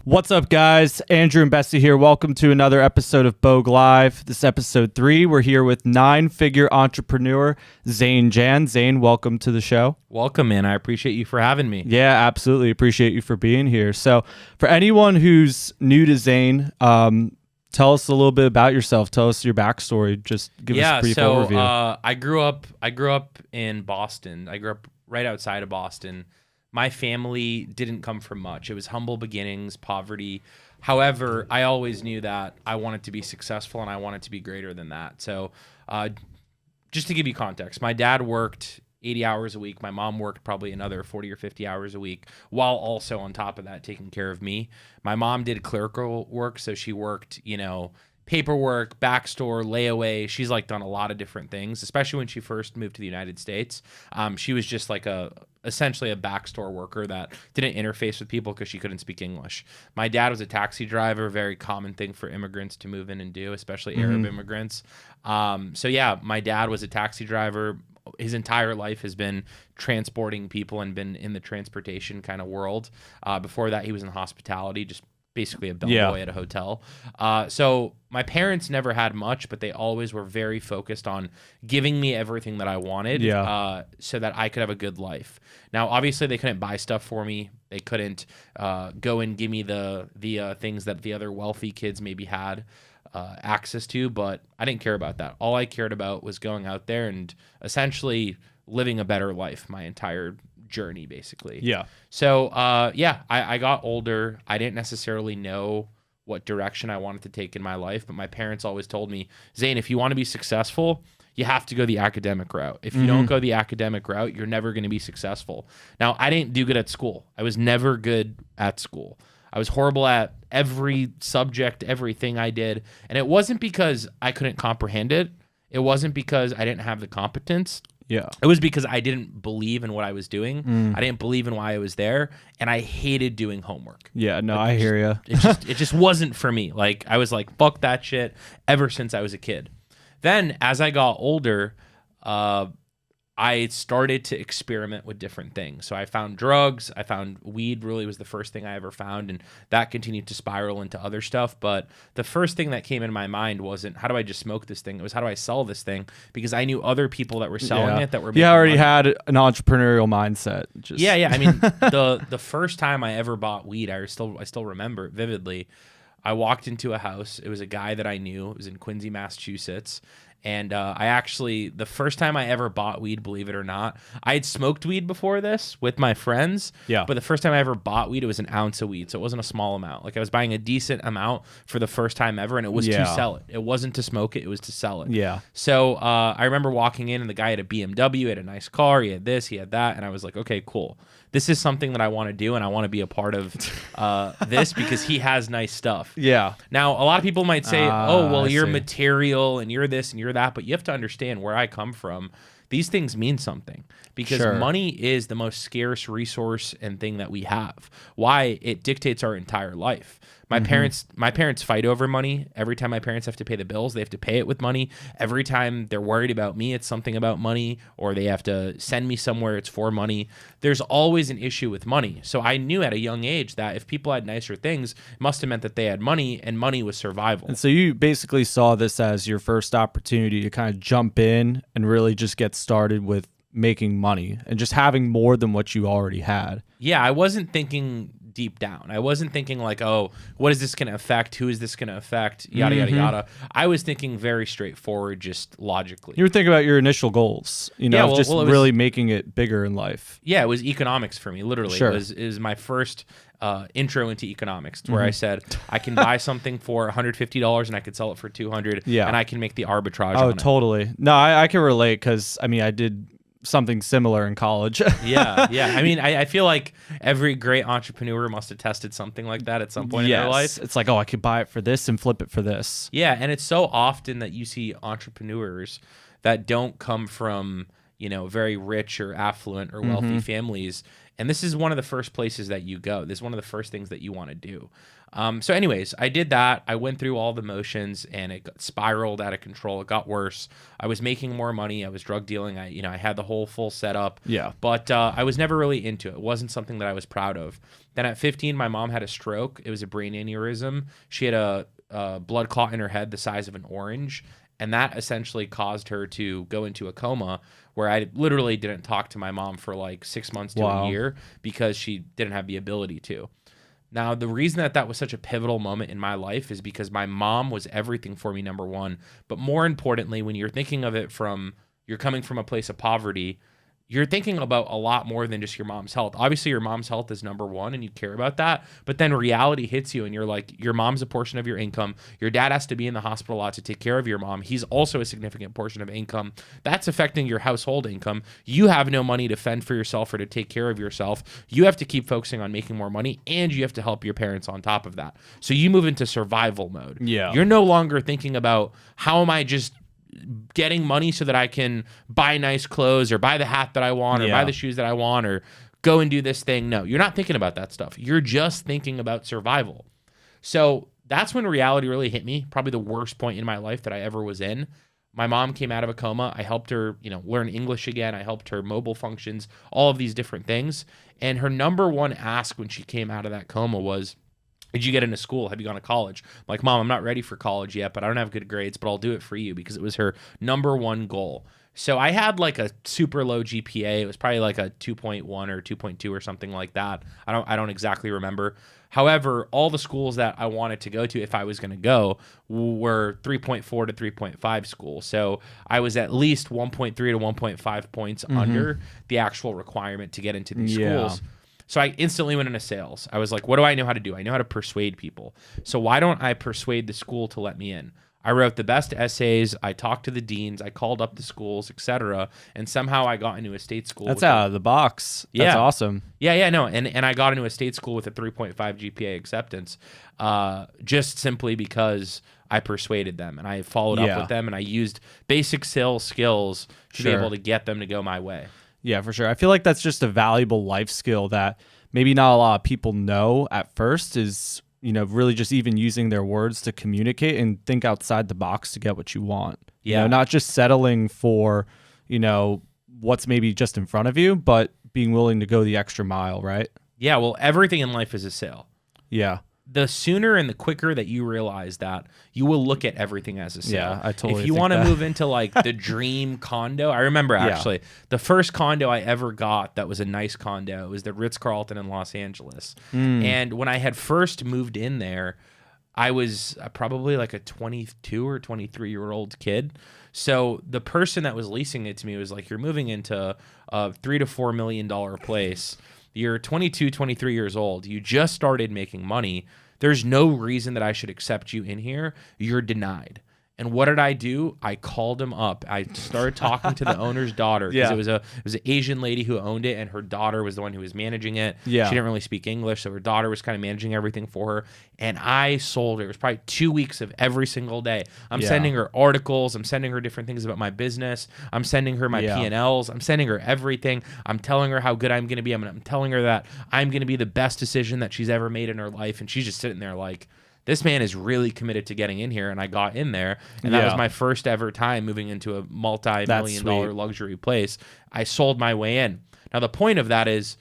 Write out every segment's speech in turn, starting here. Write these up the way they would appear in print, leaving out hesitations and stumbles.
What's up, guys? Andrew and Bessie here. Welcome to another episode of Boge Live. This is episode 3. We're here with 9-figure entrepreneur Zain Jan. Zain, welcome to the show. Welcome, man. I appreciate you for having me. Yeah, absolutely. Appreciate you for being here. So for anyone who's new to Zain, tell us a little bit about yourself. Tell us your backstory. Just give us a brief overview. I grew up in Boston. I grew up right outside of Boston. My family didn't come from much. It was humble beginnings, poverty. However, I always knew that I wanted to be successful and I wanted to be greater than that. So just to give you context, my dad worked 80 hours a week. My mom worked probably another 40 or 50 hours a week, while also on top of that taking care of me. My mom did clerical work, so she worked, paperwork, backstore, layaway. She's done a lot of different things, especially when she first moved to the United States. She was just essentially a backstore worker that didn't interface with people because she couldn't speak English. My dad was a taxi driver, very common thing for immigrants to move in and do, especially Arab immigrants. My dad was a taxi driver. His entire life has been transporting people and been in the transportation kind of world. Before that, he was in hospitality, just basically a bellboy at a hotel. So my parents never had much, but they always were very focused on giving me everything that I wanted so that I could have a good life. Now, obviously, they couldn't buy stuff for me. They couldn't go and give me the things that the other wealthy kids maybe had access to, but I didn't care about that. All I cared about was going out there and essentially living a better life my entire journey, basically. Yeah. So, I got older. I didn't necessarily know what direction I wanted to take in my life, but my parents always told me, Zain, if you want to be successful, you have to go the academic route. If you don't go the academic route, you're never going to be successful. Now, I didn't do good at school. I was never good at school. I was horrible at every subject, everything I did. And it wasn't because I couldn't comprehend it. It wasn't because I didn't have the competence. Yeah. It was because I didn't believe in what I was doing. I didn't believe in why I was there. And I hated doing homework. Yeah, no, I hear you. It just wasn't for me. I was like, fuck that shit ever since I was a kid. Then as I got older, I started to experiment with different things. So I found drugs. I found weed really was the first thing I ever found. And that continued to spiral into other stuff. But the first thing that came in my mind wasn't, how do I just smoke this thing? It was, how do I sell this thing? Because I knew other people that were selling it that were making already money. had an entrepreneurial mindset. Yeah. I mean, the first time I ever bought weed, I still remember it vividly. I walked into a house. It was a guy that I knew. It was in Quincy, Massachusetts. And the first time I ever bought weed, believe it or not, I had smoked weed before this with my friends. Yeah. But the first time I ever bought weed, it was an ounce of weed. So it wasn't a small amount. I was buying a decent amount for the first time ever, and it was to sell it. It wasn't to smoke it. It was to sell it. Yeah. So I remember walking in, and the guy had a BMW, he had a nice car, he had this, he had that. And I was like, okay, cool. This is something that I want to do, and I want to be a part of this because he has nice stuff. Yeah. Now, a lot of people might say, you're material and you're this and you're that, but you have to understand where I come from. These things mean something because money is the most scarce resource and thing that we have. Why? It dictates our entire life. My parents fight over money. Every time my parents have to pay the bills, they have to pay it with money. Every time they're worried about me, it's something about money, or they have to send me somewhere, it's for money. There's always an issue with money. So I knew at a young age that if people had nicer things, it must have meant that they had money, and money was survival. And so you basically saw this as your first opportunity to kind of jump in and really just get started with making money and just having more than what you already had. Yeah, I wasn't thinking deep down. I wasn't thinking what is this going to affect? Who is this going to affect? Yada, yada, yada. I was thinking very straightforward, just logically. You were thinking about your initial goals, really making it bigger in life. Yeah, it was economics for me, literally. Sure. It was my first intro into economics, where I said, I can buy something for $150 and I could sell it for $200 and I can make the arbitrage on it. Oh, totally. No, I can relate because, I did something similar in college. yeah. I feel like every great entrepreneur must have tested something like that at some point in their life. It's like, I could buy it for this and flip it for this. Yeah, and it's so often that you see entrepreneurs that don't come from, very rich or affluent or wealthy families. And this is one of the first places that you go. This is one of the first things that you want to do. So anyways, I did that. I went through all the motions and it spiraled out of control. It got worse. I was making more money. I was drug dealing. I had the whole full setup. Yeah. But I was never really into it. It wasn't something that I was proud of. Then at 15, my mom had a stroke. It was a brain aneurysm. She had a blood clot in her head the size of an orange. And that essentially caused her to go into a coma where I literally didn't talk to my mom for like 6 months to a year because she didn't have the ability to. Now, the reason that was such a pivotal moment in my life is because my mom was everything for me, number one. But more importantly, when you're thinking of it you're coming from a place of poverty, you're thinking about a lot more than just your mom's health. Obviously, your mom's health is number one and you care about that. But then reality hits you and you're like, your mom's a portion of your income. Your dad has to be in the hospital a lot to take care of your mom. He's also a significant portion of income. That's affecting your household income. You have no money to fend for yourself or to take care of yourself. You have to keep focusing on making more money and you have to help your parents on top of that. So you move into survival mode. Yeah. You're no longer thinking about how am I just getting money so that I can buy nice clothes or buy the hat that I want or buy the shoes that I want or go and do this thing. No, you're not thinking about that stuff. You're just thinking about survival. So that's when reality really hit me. Probably the worst point in my life that I ever was in. My mom came out of a coma. I helped her, learn English again. I helped her mobile functions, all of these different things. And her number one ask when she came out of that coma was, did you get into school? Have you gone to college? I'm like, Mom, I'm not ready for college yet, but I don't have good grades, but I'll do it for you, because it was her number one goal. So I had like a super low GPA. It was probably like a 2.1 or 2.2 or something like that. I don't exactly remember. However, all the schools that I wanted to go to, if I was going to go, were 3.4 to 3.5 schools. So I was at least 1.3 to 1.5 points under the actual requirement to get into these schools. So I instantly went into sales. I was like, what do I know how to do? I know how to persuade people. So why don't I persuade the school to let me in? I wrote the best essays. I talked to the deans. I called up the schools, etc. And somehow I got into a state school. That's out of the box. That's awesome. Yeah, no. And I got into a state school with a 3.5 GPA acceptance, just simply because I persuaded them and I followed up with them and I used basic sales skills to be able to get them to go my way. Yeah, for sure. I feel like that's just a valuable life skill that maybe not a lot of people know at first, is, really just even using their words to communicate and think outside the box to get what you want. Yeah. Not just settling for, what's maybe just in front of you, but being willing to go the extra mile, right? Yeah, well, everything in life is a sale. Yeah. The sooner and the quicker that you realize that, you will look at everything as a sale. Yeah, I totally If you want to move into like the dream condo, I remember actually the first condo I ever got that was a nice condo, it was the Ritz-Carlton in Los Angeles. And when I had first moved in there, I was probably like a 22 or 23-year-old kid. So the person that was leasing it to me was like, you're moving into a $3 to $4 million place. You're 22, 23 years old. You just started making money. There's no reason that I should accept you in here. You're denied. And what did I do? I called him up. I started talking to the owner's daughter, because it was an Asian lady who owned it, and her daughter was the one who was managing it. Yeah. She didn't really speak English, so her daughter was kind of managing everything for her. And I sold her. It was probably 2 weeks of every single day. I'm sending her articles. I'm sending her different things about my business. I'm sending her my P&Ls. I'm sending her everything. I'm telling her how good I'm going to be. I'm telling her that I'm going to be the best decision that she's ever made in her life. And she's just sitting there like, this man is really committed to getting in here. And I got in there, and that was my first ever time moving into a multi-million-dollar luxury place. I sold my way in. Now, the point of that is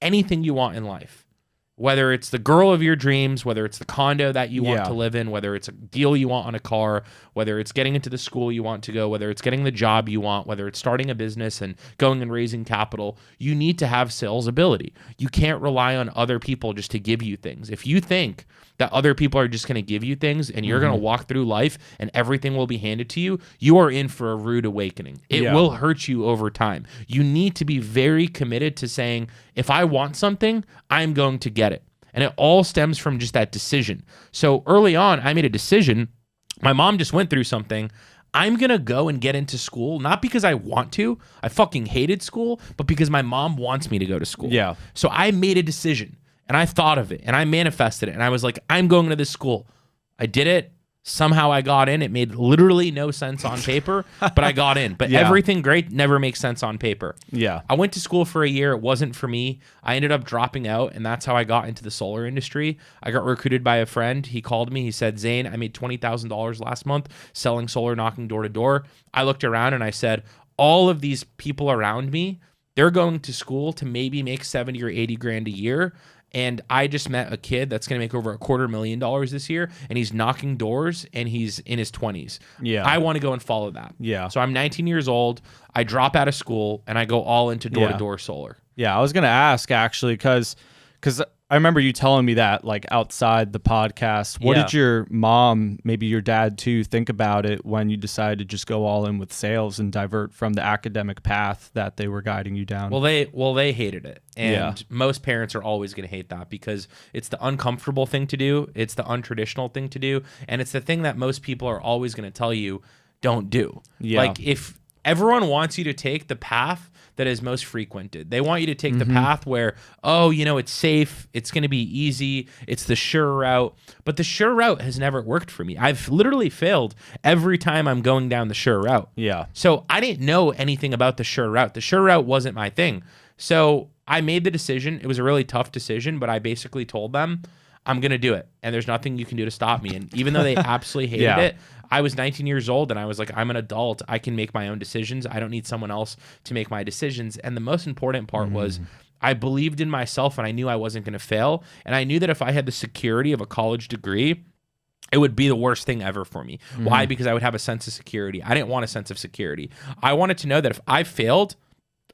anything you want in life, whether it's the girl of your dreams, whether it's the condo that you want to live in, whether it's a deal you want on a car, whether it's getting into the school you want to go, whether it's getting the job you want, whether it's starting a business and going and raising capital, you need to have sales ability. You can't rely on other people just to give you things. If you think that other people are just going to give you things and you're going to walk through life and everything will be handed to you, you are in for a rude awakening. It will hurt you over time. You need to be very committed to saying, if I want something, I'm going to get it. And it all stems from just that decision. So early on, I made a decision. My mom just went through something. I'm going to go and get into school, not because I want to. I fucking hated school, but because my mom wants me to go to school. Yeah. So I made a decision. And I thought of it, and I manifested it, and I was like, I'm going to this school. I did it. Somehow I got in. It made literally no sense on paper, but I got in. But everything great never makes sense on paper. Yeah. I went to school for a year. It wasn't for me. I ended up dropping out, and that's how I got into the solar industry. I got recruited by a friend. He called me. He said, Zane, I made $20,000 last month selling solar, knocking door to door. I looked around and I said, all of these people around me, they're going to school to maybe make 70 or 80 grand a year. And I just met a kid that's going to make over $250,000 this year, and he's knocking doors, and he's in his 20s. Yeah. I want to go and follow that. Yeah. So I'm 19 years old. I drop out of school, and I go all into door-to-door solar. Yeah, I was going to ask, actually, because I remember you telling me that, like, outside the podcast. What did your mom, maybe your dad too, think about it when you decided to just go all in with sales and divert from the academic path that they were guiding you down? Well, they hated it. And most parents are always going to hate that because it's the uncomfortable thing to do. It's the untraditional thing to do. And it's the thing that most people are always going to tell you, don't do. Yeah. Like, if everyone wants you to take the path that is most frequented. They want you to take the path where, oh, you know, it's safe, it's going to be easy, it's the sure route. But the sure route has never worked for me. I've literally failed every time I'm going down the sure route. Yeah. So I didn't know anything about the sure route. The sure route wasn't my thing. So I made the decision. It was a really tough decision, but I basically told them, I'm going to do it. And there's nothing you can do to stop me. And even though they absolutely hated it, I was 19 years old and I was like, I'm an adult. I can make my own decisions. I don't need someone else to make my decisions. And the most important part was I believed in myself and I knew I wasn't going to fail. And I knew that if I had the security of a college degree, it would be the worst thing ever for me. Why? Because I would have a sense of security. I didn't want a sense of security. I wanted to know that if I failed,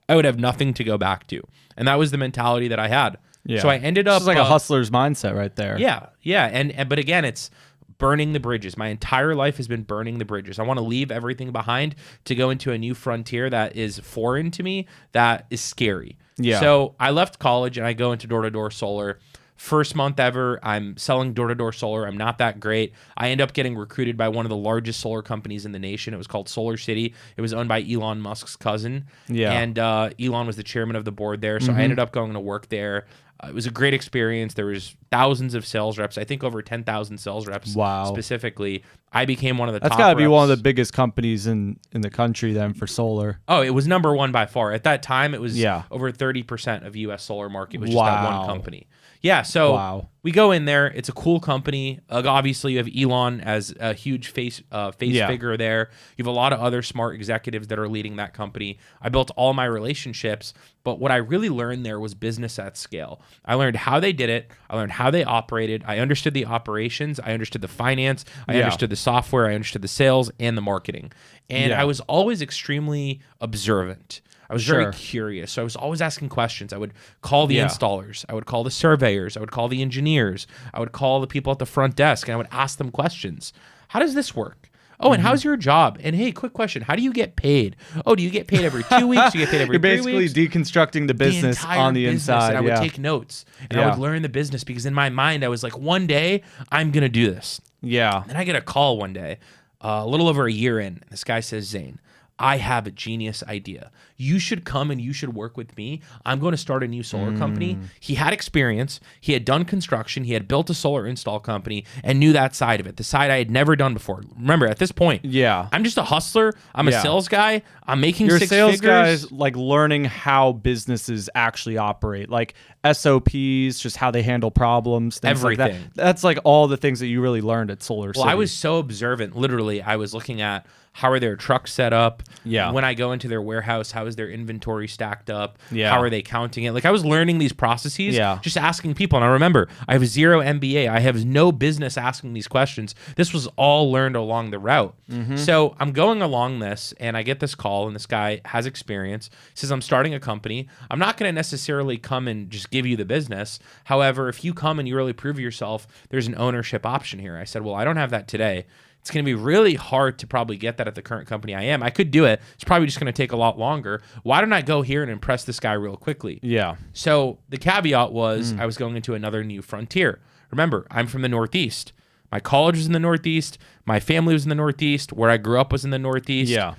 I would have nothing to go back to. And that was the mentality that I had. Yeah. So I ended up... It's like a hustler's mindset right there. Yeah. And but again, it's burning the bridges. My entire life has been burning the bridges. I want to leave everything behind to go into a new frontier that is foreign to me, that is scary. Yeah. So I left college and I go into door-to-door solar. First month ever, I'm selling door-to-door solar. I'm not that great. I end up getting recruited by one of the largest solar companies in the nation. It was called Solar City. It was owned by Elon Musk's cousin. Yeah. And Elon was the chairman of the board there. So I ended up going to work there. It was a great experience. There was thousands of sales reps. I think over 10,000 sales reps. Wow. Specifically. I became one of the That's top got to be reps. one of the biggest companies in the country then for solar. Oh, it was number one by far. At that time, it was Yeah. over 30% of U.S. solar market was just that one company. Yeah, so we go in there. It's a cool company. Obviously, you have Elon as a huge face figure there. You have a lot of other smart executives that are leading that company. I built all my relationships, but what I really learned there was business at scale. I learned how they did it. I learned how they operated. I understood the operations. I understood the finance. I understood the software. I understood the sales and the marketing. And I was always extremely observant. I was very curious. So I was always asking questions. I would call the installers. I would call the surveyors. I would call the engineers. I would call the people at the front desk, and I would ask them questions. How does this work? Oh, and how's your job? And hey, quick question. How do you get paid? Oh, do you get paid every 2 weeks? Do you get paid every 3 weeks? You're basically deconstructing the business on the inside. And I would take notes, and I would learn the business because in my mind, I was like, one day, I'm going to do this. Yeah. Then I get a call one day, a little over a year in, and this guy says, Zane, I have a genius idea. You should come and you should work with me. I'm going to start a new solar company. He had experience. He had done construction. He had built a solar install company and knew that side of it, the side I had never done before. Remember, at this point, I'm just a hustler. I'm a sales guy. I'm making six sales figures. guys, like learning how businesses actually operate, like SOPs, just how they handle problems, things everything. Like that. That's like all the things that you really learned at Solar City. Well, I was so observant. Literally, I was looking at how are their trucks set up? Yeah. When I go into their warehouse, how is their inventory stacked up? Yeah. How are they counting it? Like I was learning these processes, just asking people. And I remember, I have 0 MBA. I have no business asking these questions. This was all learned along the route. So I'm going along this, and I get this call, and this guy has experience. He says, I'm starting a company. I'm not going to necessarily come and just give you the business. However, if you come and you really prove yourself, there's an ownership option here. I said, well, I don't have that today. It's going to be really hard to probably get that at the current company I am. I could do it. It's probably just going to take a lot longer. Why don't I go here and impress this guy real quickly? Yeah. So the caveat was I was going into another new frontier. Remember, I'm from the Northeast. My college was in the Northeast. My family was in the Northeast. Where I grew up was in the Northeast. Yeah.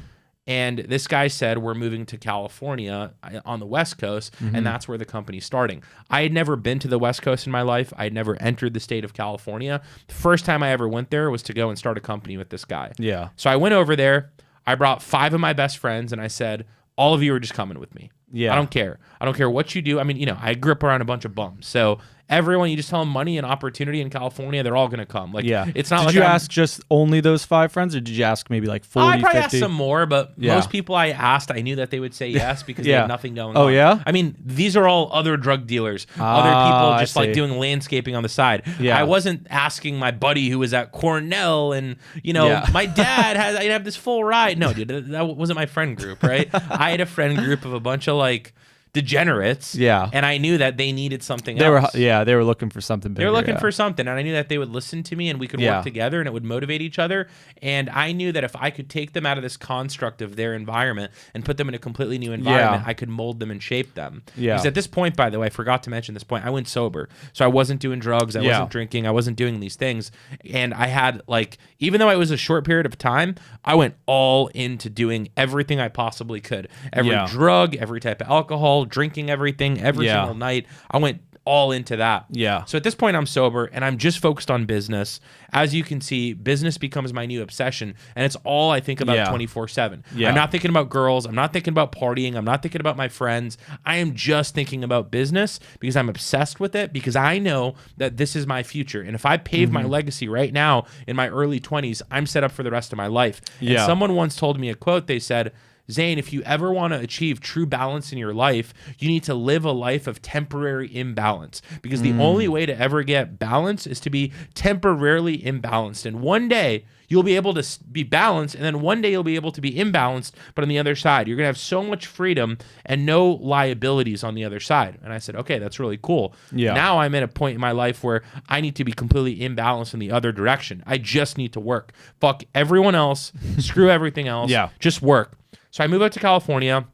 And this guy said, we're moving to California on the West Coast, and that's where the company's starting. I had never been to the West Coast in my life. I had never entered the state of California. The first time I ever went there was to go and start a company with this guy. Yeah. So I went over there. I brought 5 of my best friends, and I said, all of you are just coming with me. Yeah. I don't care. I don't care what you do. I mean, you know, I grew up around a bunch of bums. So everyone, you just tell them money and opportunity in California, they're all going to come. Like, it's not did like you ask just only those 5 friends, or did you ask maybe like 40, I probably 50? asked some more, but most people I asked, I knew that they would say yes because they had nothing going on. Oh, yeah? I mean, these are all other drug dealers, other people just like doing landscaping on the side. Yeah. I wasn't asking my buddy who was at Cornell and, you know, my dad I have this full ride. No, dude, that wasn't my friend group, right? I had a friend group of a bunch of like degenerates. Yeah. And I knew that they needed something else. They were looking for something bigger. They were looking for something, and I knew that they would listen to me and we could work together and it would motivate each other. And I knew that if I could take them out of this construct of their environment and put them in a completely new environment, I could mold them and shape them. Yeah. Because at this point, by the way, I forgot to mention this point, I went sober. So I wasn't doing drugs, I wasn't drinking, I wasn't doing these things. And I had like, even though it was a short period of time, I went all into doing everything I possibly could. Every drug, every type of alcohol, drinking everything, every single night. I went all into that. Yeah. So at this point, I'm sober and I'm just focused on business. As you can see, business becomes my new obsession, and it's all I think about 24/7. I'm not thinking about girls. I'm not thinking about partying. I'm not thinking about my friends. I am just thinking about business because I'm obsessed with it, because I know that this is my future. And if I pave my legacy right now in my early 20s, I'm set up for the rest of my life. And someone once told me a quote. They said, Zain, if you ever want to achieve true balance in your life, you need to live a life of temporary imbalance, because the only way to ever get balance is to be temporarily imbalanced. And one day you'll be able to be balanced, and then one day you'll be able to be imbalanced, but on the other side, you're going to have so much freedom and no liabilities on the other side. And I said, okay, that's really cool. Yeah. Now I'm at a point in my life where I need to be completely imbalanced in the other direction. I just need to work. Fuck everyone else. Screw everything else. Just work. So I move out to California.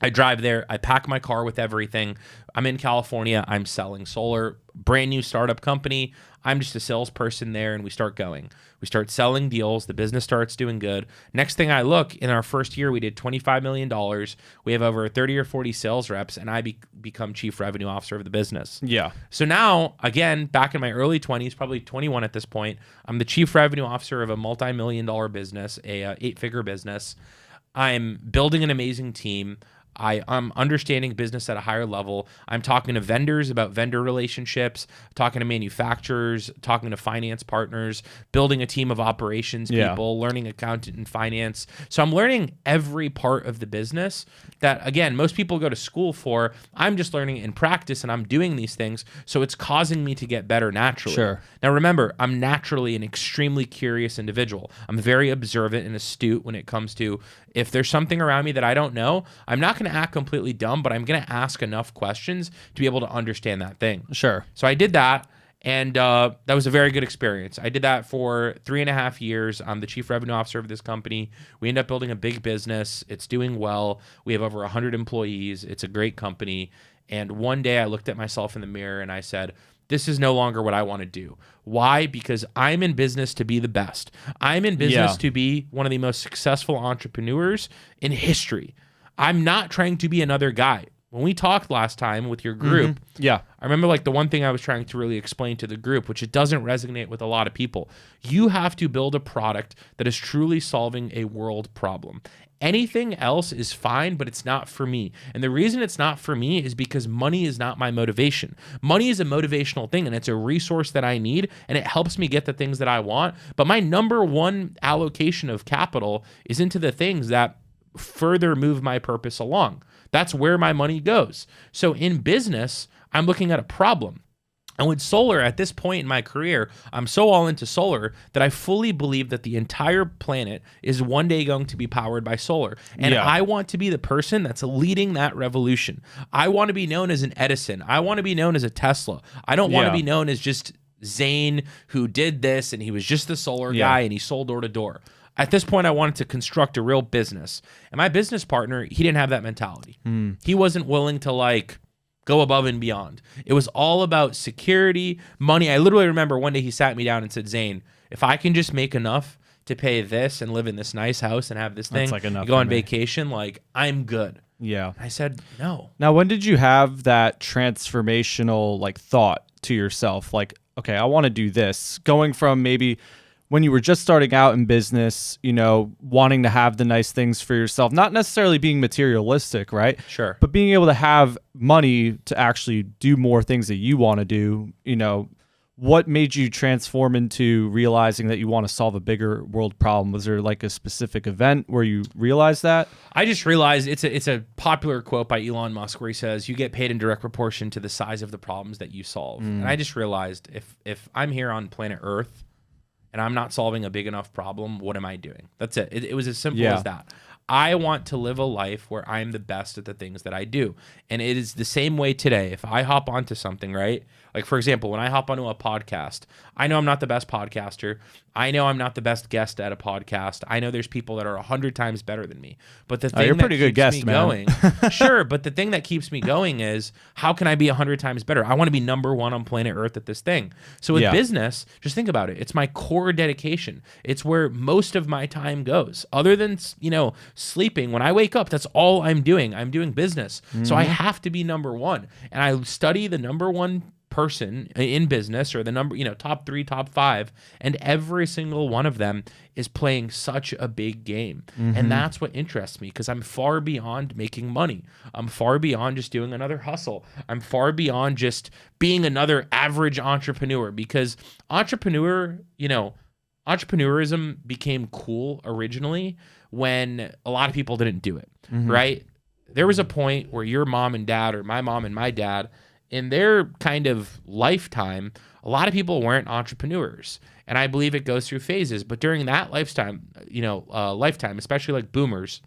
I drive there. I pack my car with everything. I'm in California. I'm selling solar, brand new startup company. I'm just a salesperson there, and we start going. We start selling deals. The business starts doing good. Next thing I look, in our first year, we did $25 million. We have over 30 or 40 sales reps, and I become chief revenue officer of the business. Yeah. So now, again, back in my early 20s, probably 21 at this point, I'm the chief revenue officer of a multi-million-dollar business, a 8-figure business. I'm building an amazing team. I'm understanding business at a higher level. I'm talking to vendors about vendor relationships, talking to manufacturers, talking to finance partners, building a team of operations people, learning accountant and finance. So I'm learning every part of the business that, again, most people go to school for. I'm just learning in practice, and I'm doing these things. So it's causing me to get better naturally. Sure. Now, remember, I'm naturally an extremely curious individual. I'm very observant and astute when it comes to, if there's something around me that I don't know, I'm not going to act completely dumb, but I'm going to ask enough questions to be able to understand that thing. Sure. So I did that, and that was a very good experience. I did that for 3.5 years. I'm the chief revenue officer of this company. We end up building a big business. It's doing well. We have over 100 employees. It's a great company. And one day I looked at myself in the mirror and I said, this is no longer what I want to do. Why? Because I'm in business to be the best. I'm in business to be one of the most successful entrepreneurs in history. I'm not trying to be another guy. When we talked last time with your group, I remember like the one thing I was trying to really explain to the group, which it doesn't resonate with a lot of people. You have to build a product that is truly solving a world problem. Anything else is fine, but it's not for me. And the reason it's not for me is because money is not my motivation. Money is a motivational thing, and it's a resource that I need, and it helps me get the things that I want. But my number one allocation of capital is into the things that further move my purpose along. That's where my money goes. So in business, I'm looking at a problem. And with solar, at this point in my career, I'm so all into solar that I fully believe that the entire planet is one day going to be powered by solar. And I want to be the person that's leading that revolution. I want to be known as an Edison. I want to be known as a Tesla. I don't want to be known as just Zain who did this and he was just the solar guy and he sold door to door. At this point, I wanted to construct a real business. And my business partner, he didn't have that mentality. He wasn't willing to like go above and beyond. It was all about security, money. I literally remember one day he sat me down and said, Zain, if I can just make enough to pay this and live in this nice house and have this thing, That's like enough go for on me. vacation, like I'm good. Yeah. I said, no. Now, when did you have that transformational like thought to yourself? Like, okay, I want to do this. Going from maybe when you were just starting out in business, you know, wanting to have the nice things for yourself, not necessarily being materialistic, right? Sure. But being able to have money to actually do more things that you want to do, you know, what made you transform into realizing that you want to solve a bigger world problem? Was there like a specific event where you realized that? I just realized it's a popular quote by Elon Musk where he says, you get paid in direct proportion to the size of the problems that you solve. And I just realized if I'm here on planet Earth and I'm not solving a big enough problem, what am I doing? That's it. It was as simple as that. I want to live a life where I'm the best at the things that I do. And it is the same way today. If I hop onto something, right? Like, for example, when I hop onto a podcast, I know I'm not the best podcaster. I know I'm not the best guest at a podcast. I know there's people that are 100 times better than me. But the thing you're a that pretty good keeps guest, me man. going, sure, but the thing that keeps me going is how can I be 100 times better? I want to be number one on planet Earth at this thing. So with business, just think about it. It's my core dedication. It's where most of my time goes. Other than, you know, sleeping, when I wake up, that's all I'm doing. I'm doing business. So I have to be number one. And I study the number one person in business, or the number, you know, top 3, top 5, and every single one of them is playing such a big game. And that's what interests me, because I'm far beyond making money. I'm far beyond just doing another hustle. I'm far beyond just being another average entrepreneur, because entrepreneurism became cool originally when a lot of people didn't do it, right? There was a point where your mom and dad, or my mom and my dad, in their kind of lifetime, a lot of people weren't entrepreneurs. And I believe it goes through phases. But during that lifetime, especially like boomers,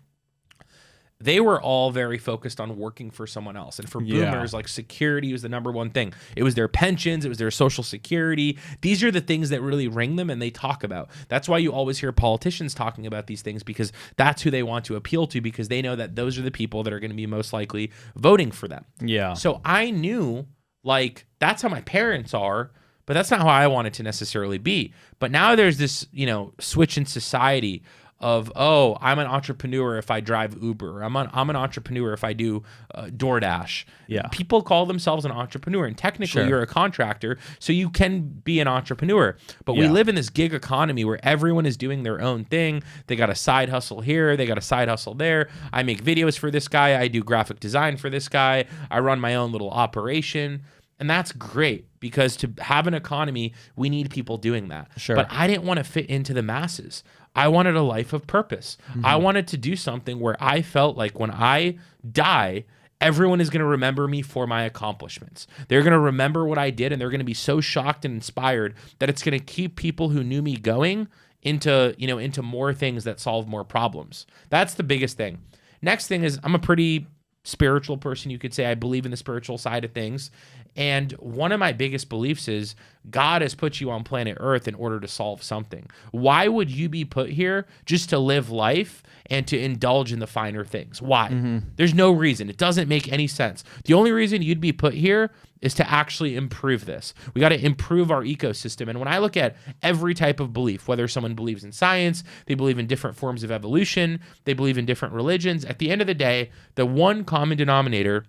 they were all very focused on working for someone else. And for boomers, like security was the number one thing. It was their pensions. It was their social security. These are the things that really ring them and they talk about. That's why you always hear politicians talking about these things, because that's who they want to appeal to, because they know that those are the people that are going to be most likely voting for them. Yeah. So I knew, like, that's how my parents are, but that's not how I wanted to necessarily be. But now there's this, you know, switch in society of, oh, I'm an entrepreneur if I drive Uber. I'm an entrepreneur if I do DoorDash. Yeah. People call themselves an entrepreneur, and technically you're a contractor, so you can be an entrepreneur. But we live in this gig economy where everyone is doing their own thing. They got a side hustle here. They got a side hustle there. I make videos for this guy. I do graphic design for this guy. I run my own little operation. And that's great, because to have an economy, we need people doing that. But I didn't want to fit into the masses. I wanted a life of purpose. I wanted to do something where I felt like when I die, everyone is going to remember me for my accomplishments. They're going to remember what I did, and they're going to be so shocked and inspired that it's going to keep people who knew me going into more things that solve more problems. That's the biggest thing. Next thing is, I'm a pretty spiritual person, you could say. I believe in the spiritual side of things. And one of my biggest beliefs is God has put you on planet Earth in order to solve something. Why would you be put here just to live life and to indulge in the finer things? Why? There's no reason. It doesn't make any sense. The only reason you'd be put here is to actually improve this. We got to improve our ecosystem. And when I look at every type of belief, whether someone believes in science, they believe in different forms of evolution, they believe in different religions, at the end of the day, the one common denominator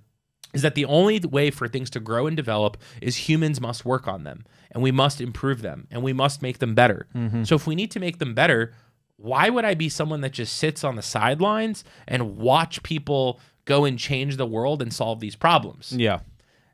is that the only way for things to grow and develop is humans must work on them, and we must improve them, and we must make them better. So if we need to make them better, why would I be someone that just sits on the sidelines and watch people go and change the world and solve these problems? Yeah.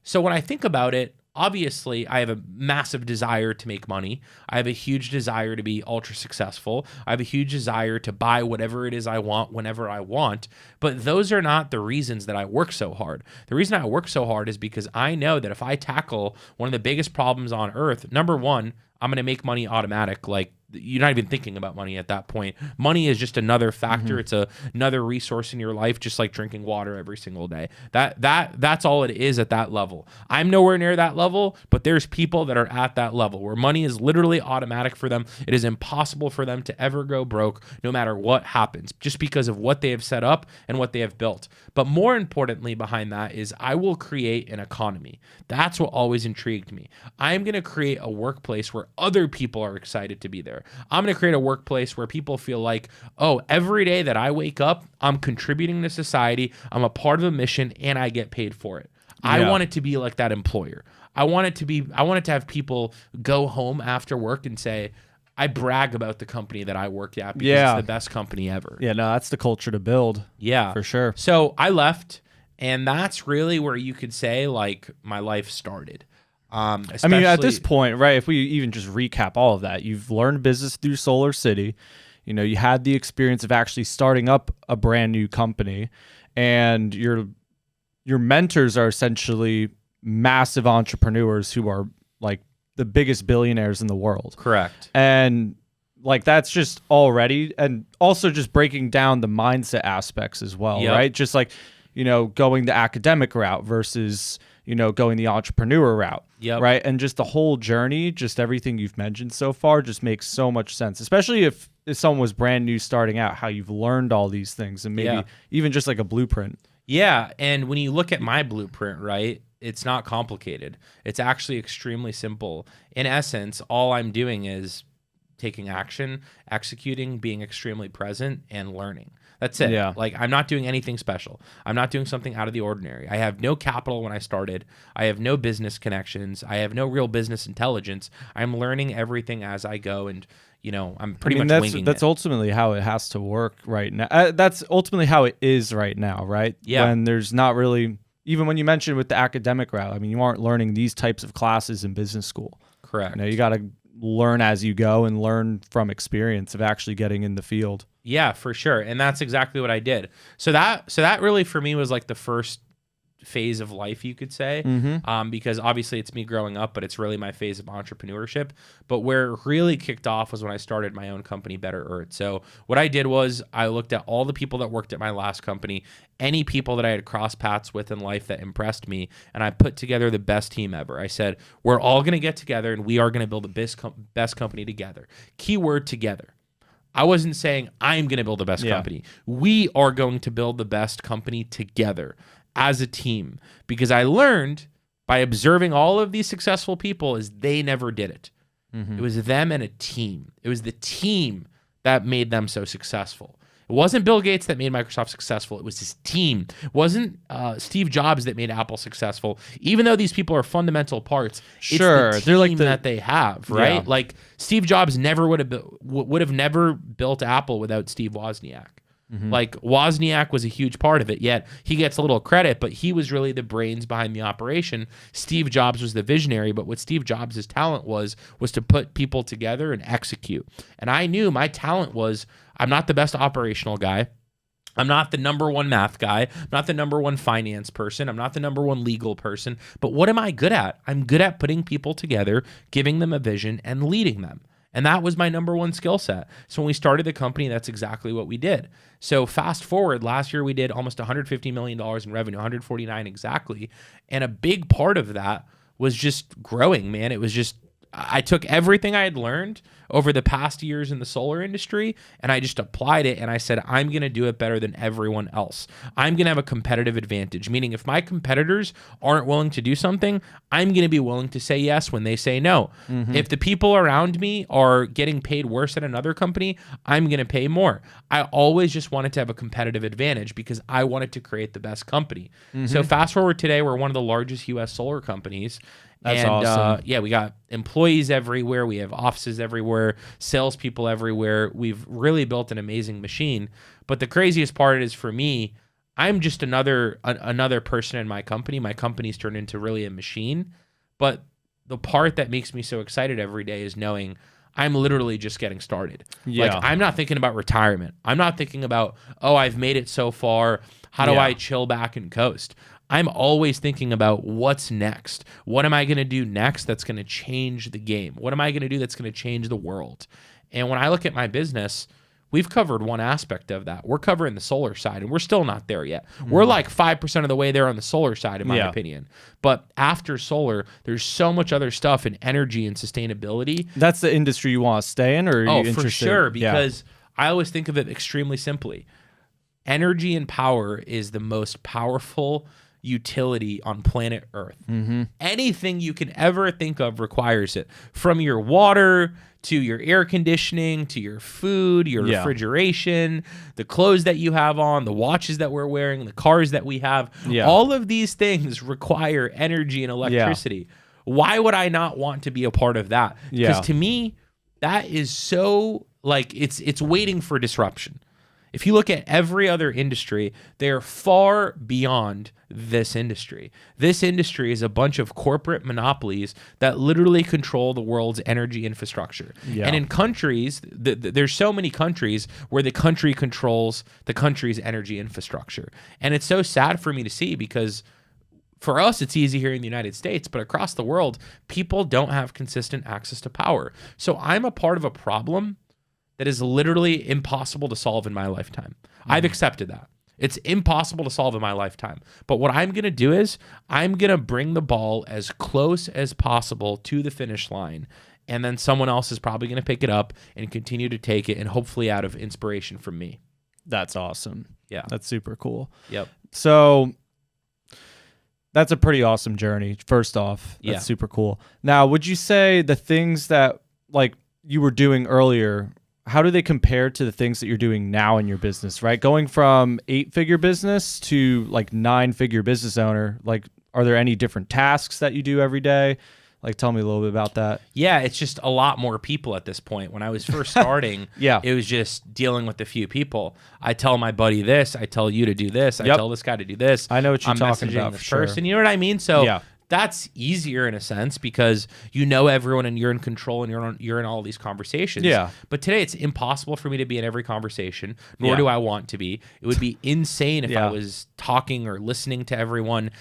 So when I think about it, obviously, I have a massive desire to make money. I have a huge desire to be ultra successful. I have a huge desire to buy whatever it is I want whenever I want. But those are not the reasons that I work so hard. The reason I work so hard is because I know that if I tackle one of the biggest problems on earth, number one, I'm going to make money automatic. Like, you're not even thinking about money at that point. Money is just another factor. It's another resource in your life, just like drinking water every single day. That's all it is at that level. I'm nowhere near that level, but there's people that are at that level where money is literally automatic for them. It is impossible for them to ever go broke no matter what happens, just because of what they have set up and what they have built. But more importantly behind that is I will create an economy. That's what always intrigued me. I'm going to create a workplace where Other people are excited to be there. I'm going to create a workplace where people feel like, oh, every day that I wake up, I'm contributing to society, I'm a part of a mission, and I get paid for it. I want it to be like that employer. I want it to have people go home after work and say, I brag about the company that I work at because it's the best company ever. Yeah, no, that's the culture to build. Yeah. For sure. So I left, and that's really where you could say like my life started. I mean, at this point, right, if we even just recap all of that, you've learned business through Solar City. You know, you had the experience of actually starting up a brand new company, and your mentors are essentially massive entrepreneurs who are like the biggest billionaires in the world. Correct. And like that's just already, and also just breaking down the mindset aspects as well, right? Just like, you know, going the academic route versus, you know, going the entrepreneur route, right? And just the whole journey, just everything you've mentioned so far just makes so much sense, especially if someone was brand new starting out, how you've learned all these things and maybe even just like a blueprint. Yeah, and when you look at my blueprint, right, it's not complicated. It's actually extremely simple. In essence, all I'm doing is taking action, executing, being extremely present, and learning. That's it. Yeah. Like, I'm not doing anything special. I'm not doing something out of the ordinary. I have no capital when I started. I have no business connections. I have no real business intelligence. I'm learning everything as I go, and you know, I'm pretty much winging that's it. ultimately how it has to work right now. That's ultimately how it is right now, right? Yeah. When there's not really, even when you mentioned with the academic route, I mean, you aren't learning these types of classes in business school. Correct. You know, you got to learn as you go and learn from experience of actually getting in the field. Yeah, for sure. And that's exactly what I did. So that really for me was like the first phase of life, you could say, because obviously it's me growing up, but it's really my phase of entrepreneurship. But where it really kicked off was when I started my own company, Better Earth. So what I did was I looked at all the people that worked at my last company, any people that I had crossed paths with in life that impressed me, and I put together the best team ever. I said, we're all going to get together and we are going to build the best company together. Keyword together. I wasn't saying I'm going to build the best company. We are going to build the best company together as a team, because I learned by observing all of these successful people is they never did it. It was them and a team. It was the team that made them so successful. It wasn't Bill Gates that made Microsoft successful. It was his team. It wasn't Steve Jobs that made Apple successful. Even though these people are fundamental parts, sure, it's the team they're like that they have, right? Yeah. Like Steve Jobs never would have never built Apple without Steve Wozniak. Like Wozniak was a huge part of it, yet he gets a little credit, but he was really the brains behind the operation. Steve Jobs was the visionary, but what Steve Jobs' talent was to put people together and execute. And I knew my talent was, I'm not the best operational guy. I'm not the number one math guy. I'm not the number one finance person. I'm not the number one legal person. But what am I good at? I'm good at putting people together, giving them a vision, and leading them. And that was my number one skill set. So when we started the company, that's exactly what we did. So fast forward, last year we did almost $150 million in revenue, 149 exactly. And a big part of that was just growing, man. It was just, I took everything I had learned over the past years in the solar industry and I just applied it, and I said, I'm going to do it better than everyone else. I'm going to have a competitive advantage, meaning if my competitors aren't willing to do something, I'm going to be willing to say yes when they say no. If the people around me are getting paid worse at another company, I'm going to pay more. I always just wanted to have a competitive advantage because I wanted to create the best company. So fast forward today, we're one of the largest US solar companies. That's awesome. Yeah, we got employees everywhere. We have offices everywhere, salespeople everywhere. We've really built an amazing machine. But the craziest part is for me, I'm just another person in my company. My company's turned into really a machine. But the part that makes me so excited every day is knowing I'm literally just getting started. Yeah. Like, I'm not thinking about retirement. I'm not thinking about, oh, I've made it so far. How do I chill back and coast? I'm always thinking about what's next. What am I going to do next that's going to change the game? What am I going to do that's going to change the world? And when I look at my business, we've covered one aspect of that. We're covering the solar side, and we're still not there yet. We're like 5% of the way there on the solar side, in my opinion. But after solar, there's so much other stuff in energy and sustainability. That's the industry you want to stay in, or are you interested? For sure, because I always think of it extremely simply. Energy and power is the most powerful utility on planet Earth. Anything you can ever think of requires it, from your water to your air conditioning to your food, your refrigeration, the clothes that you have on, the watches that we're wearing, the cars that we have. All of these things require energy and electricity. Why would I not want to be a part of that? Because to me, that is so, like, it's waiting for disruption. If you look at every other industry, they're far beyond this industry. This industry is a bunch of corporate monopolies that literally control the world's energy infrastructure. And in countries, there's so many countries where the country controls the country's energy infrastructure. And it's so sad for me to see, because for us, it's easy here in the United States, but across the world, people don't have consistent access to power. So I'm a part of a problem that is literally impossible to solve in my lifetime. I've accepted that. It's impossible to solve in my lifetime. But what I'm going to do is I'm going to bring the ball as close as possible to the finish line. And then someone else is probably going to pick it up and continue to take it, and hopefully out of inspiration from me. That's awesome. Yeah. That's super cool. Yep. So that's a pretty awesome journey. First off, that's super cool. Now, would you say the things that, like, you were doing earlier, how do they compare to the things that you're doing now in your business, right? Going from 8-figure business to like 9-figure business owner, like, are there any different tasks that you do every day? Like, tell me a little bit about that. Yeah, it's just a lot more people at this point. When I was first starting, it was just dealing with a few people. I tell my buddy this, I tell you to do this, I tell this guy to do this. I know what you're talking about, this for sure. person. You know what I mean? So that's easier in a sense, because you know everyone and you're in control and you're in all these conversations. But today it's impossible for me to be in every conversation, nor do I want to be. It would be insane if I was talking or listening to everyone,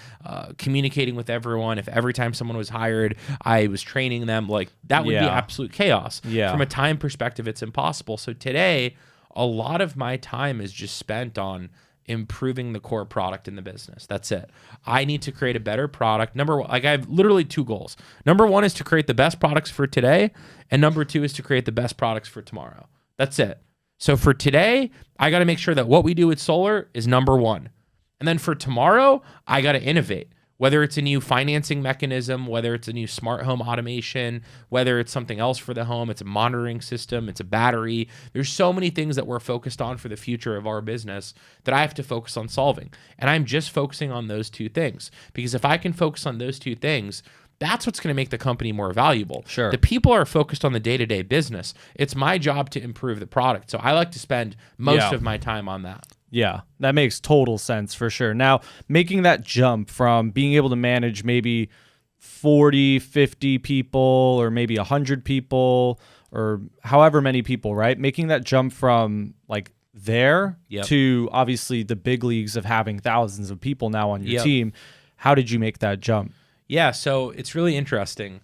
communicating with everyone. If every time someone was hired, I was training them, like, that would be absolute chaos. From a time perspective, it's impossible. So today, a lot of my time is just spent on improving the core product in the business. That's it. I need to create a better product. Number one, like, I have literally 2 goals. Number 1 is to create the best products for today, and number 2 is to create the best products for tomorrow. That's it. So for today, I got to make sure that what we do with solar is number 1. And then for tomorrow, I got to innovate. Whether it's a new financing mechanism, whether it's a new smart home automation, whether it's something else for the home, it's a monitoring system, it's a battery. There's so many things that we're focused on for the future of our business that I have to focus on solving. And I'm just focusing on those 2 things. Because if I can focus on those 2 things, that's what's going to make the company more valuable. Sure. The people are focused on the day-to-day business. It's my job to improve the product. So I like to spend most of my time on that. Yeah, that makes total sense for sure. Now, making that jump from being able to manage maybe 40, 50 people, or maybe 100 people, or however many people, right? Making that jump from like there to obviously the big leagues of having thousands of people now on your team. How did you make that jump? Yeah, so it's really interesting.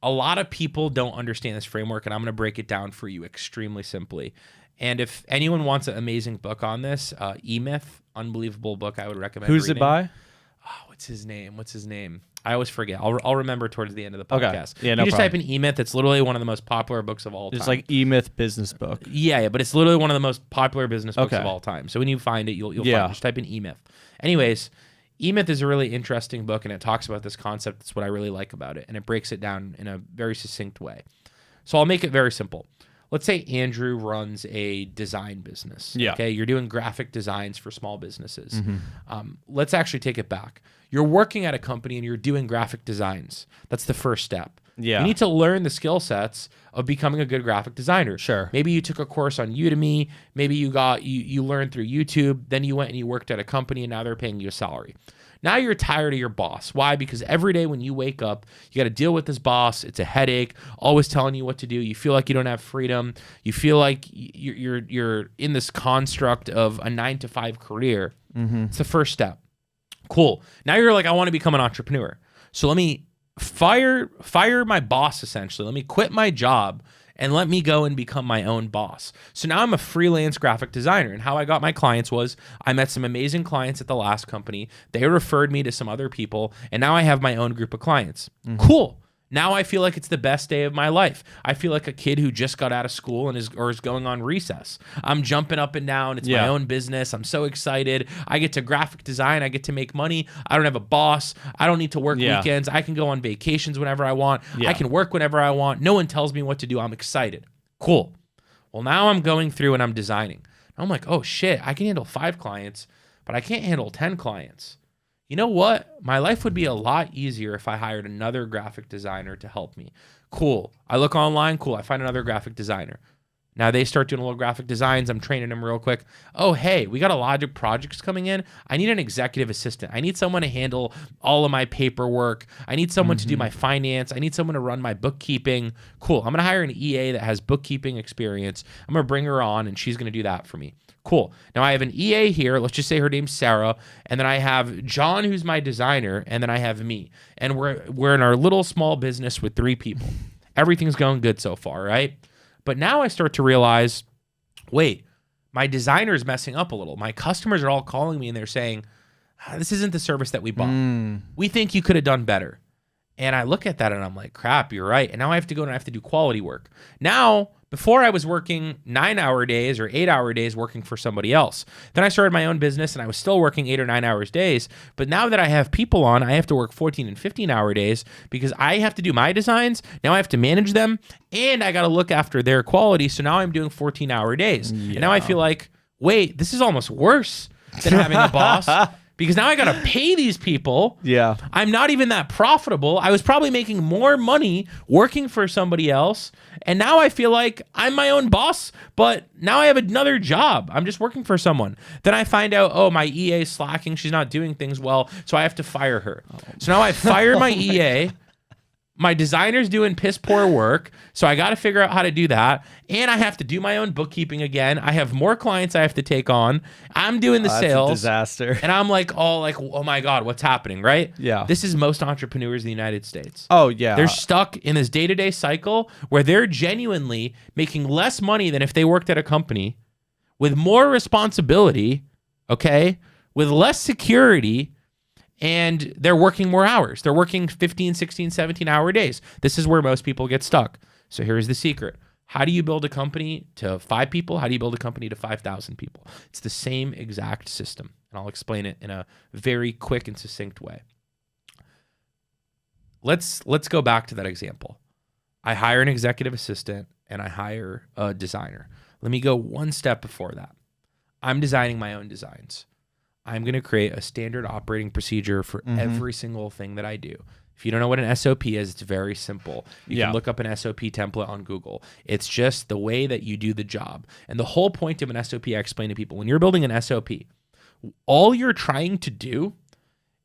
A lot of people don't understand this framework, and I'm going to break it down for you extremely simply. And if anyone wants an amazing book on this, E-Myth, unbelievable book, I would recommend Who's reading. it by? Oh, what's his name? I always forget. I'll remember towards the end of the podcast. Okay. Yeah, no you just problem. type in E-Myth. It's literally one of the most popular books of all time. It's like E-Myth business book. Yeah, but it's literally one of the most popular business books of all time. So when you find it, you'll find it. Just type in E-Myth. Anyways, E-Myth is a really interesting book, and it talks about this concept. That's what I really like about it, and it breaks it down in a very succinct way. So I'll make it very simple. Let's say Andrew runs a design business. Okay, you're doing graphic designs for small businesses. Let's actually take it back. You're working at a company and you're doing graphic designs. That's the first step. You need to learn the skill sets of becoming a good graphic designer. Sure. Maybe you took a course on Udemy. Maybe you learned through YouTube. Then you went and you worked at a company, and now they're paying you a salary. Now you're tired of your boss. Why? Because every day when you wake up, you got to deal with this boss. It's a headache, always telling you what to do. You feel like you don't have freedom. You feel like you're in this construct of a 9-to-5 career. It's the first step. Cool. Now you're like, I want to become an entrepreneur. So let me fire my boss, essentially. Let me quit my job and let me go and become my own boss. So now I'm a freelance graphic designer. And how I got my clients was I met some amazing clients at the last company. They referred me to some other people. And now I have my own group of clients. Cool. Now I feel like it's the best day of my life. I feel like a kid who just got out of school and is going on recess. I'm jumping up and down. It's my own business. I'm so excited. I get to graphic design. I get to make money. I don't have a boss. I don't need to work weekends. I can go on vacations whenever I want. I can work whenever I want. No one tells me what to do. I'm excited. Cool. Well, now I'm going through and I'm designing. I'm like, oh shit, I can handle 5 clients, but I can't handle 10 clients. You know what? My life would be a lot easier if I hired another graphic designer to help me. Cool. I look online. Cool. I find another graphic designer. Now they start doing a little graphic designs. I'm training them real quick. Oh, hey, we got a lot of projects coming in. I need an executive assistant. I need someone to handle all of my paperwork. I need someone to do my finance. I need someone to run my bookkeeping. Cool. I'm going to hire an EA that has bookkeeping experience. I'm going to bring her on and she's going to do that for me. Cool. Now I have an EA here. Let's just say her name's Sarah. And then I have John, who's my designer. And then I have me. And we're in our little small business with 3 people. Everything's going good so far, right? But now I start to realize, wait, my designer's messing up a little. My customers are all calling me and they're saying, this isn't the service that we bought. We think you could have done better. And I look at that and I'm like, crap, you're right. And now I have to go and I have to do quality work. Now, before I was working 9-hour days or 8-hour days working for somebody else. Then I started my own business and I was still working 8 or 9 hours days. But now that I have people on, I have to work 14 and 15-hour days because I have to do my designs. Now I have to manage them and I got to look after their quality. So now I'm doing 14-hour days. And now I feel like, wait, this is almost worse than having a boss. Because now I got to pay these people. Yeah. I'm not even that profitable. I was probably making more money working for somebody else. And now I feel like I'm my own boss, but now I have another job. I'm just working for someone. Then I find out, oh, my EA is slacking. She's not doing things well. So I have to fire her. So now I fire my EA. My designer's doing piss poor work, so I got to figure out how to do that. And I have to do my own bookkeeping again. I have more clients I have to take on. I'm doing the sales. That's a disaster. And I'm like, oh my God, what's happening, right? Yeah. This is most entrepreneurs in the United States. Oh, yeah. They're stuck in this day-to-day cycle where they're genuinely making less money than if they worked at a company with more responsibility, okay, with less security, and they're working more hours. They're working 15, 16, 17-hour days. This is where most people get stuck. So here's the secret. How do you build a company to 5 people? How do you build a company to 5,000 people? It's the same exact system. And I'll explain it in a very quick and succinct way. Let's go back to that example. I hire an executive assistant and I hire a designer. Let me go one step before that. I'm designing my own designs. I'm going to create a standard operating procedure for every single thing that I do. If you don't know what an SOP is, it's very simple. You can look up an SOP template on Google. It's just the way that you do the job. And the whole point of an SOP, I explain to people, when you're building an SOP, all you're trying to do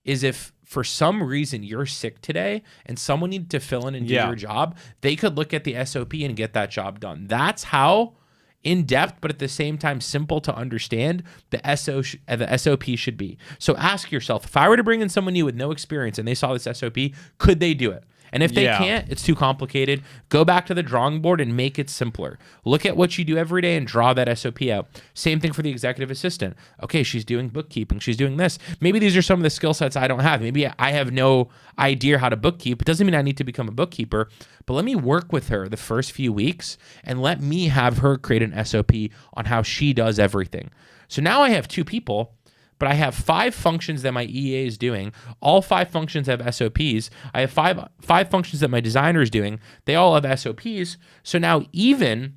is if for some reason you're sick today and someone needed to fill in and do your job, they could look at the SOP and get that job done. That's how in-depth, but at the same time simple to understand, the SOP should be. So ask yourself, if I were to bring in someone new with no experience and they saw this SOP, could they do it? And if they can't, it's too complicated. Go back to the drawing board and make it simpler. Look at what you do every day and draw that SOP out. Same thing for the executive assistant. Okay, she's doing bookkeeping. She's doing this. Maybe these are some of the skill sets I don't have. Maybe I have no idea how to bookkeep. It doesn't mean I need to become a bookkeeper, but let me work with her the first few weeks and let me have her create an SOP on how she does everything. So now I have 2 people, but I have 5 functions that my EA is doing. All 5 functions have SOPs. I have five functions that my designer is doing. They all have SOPs. So now even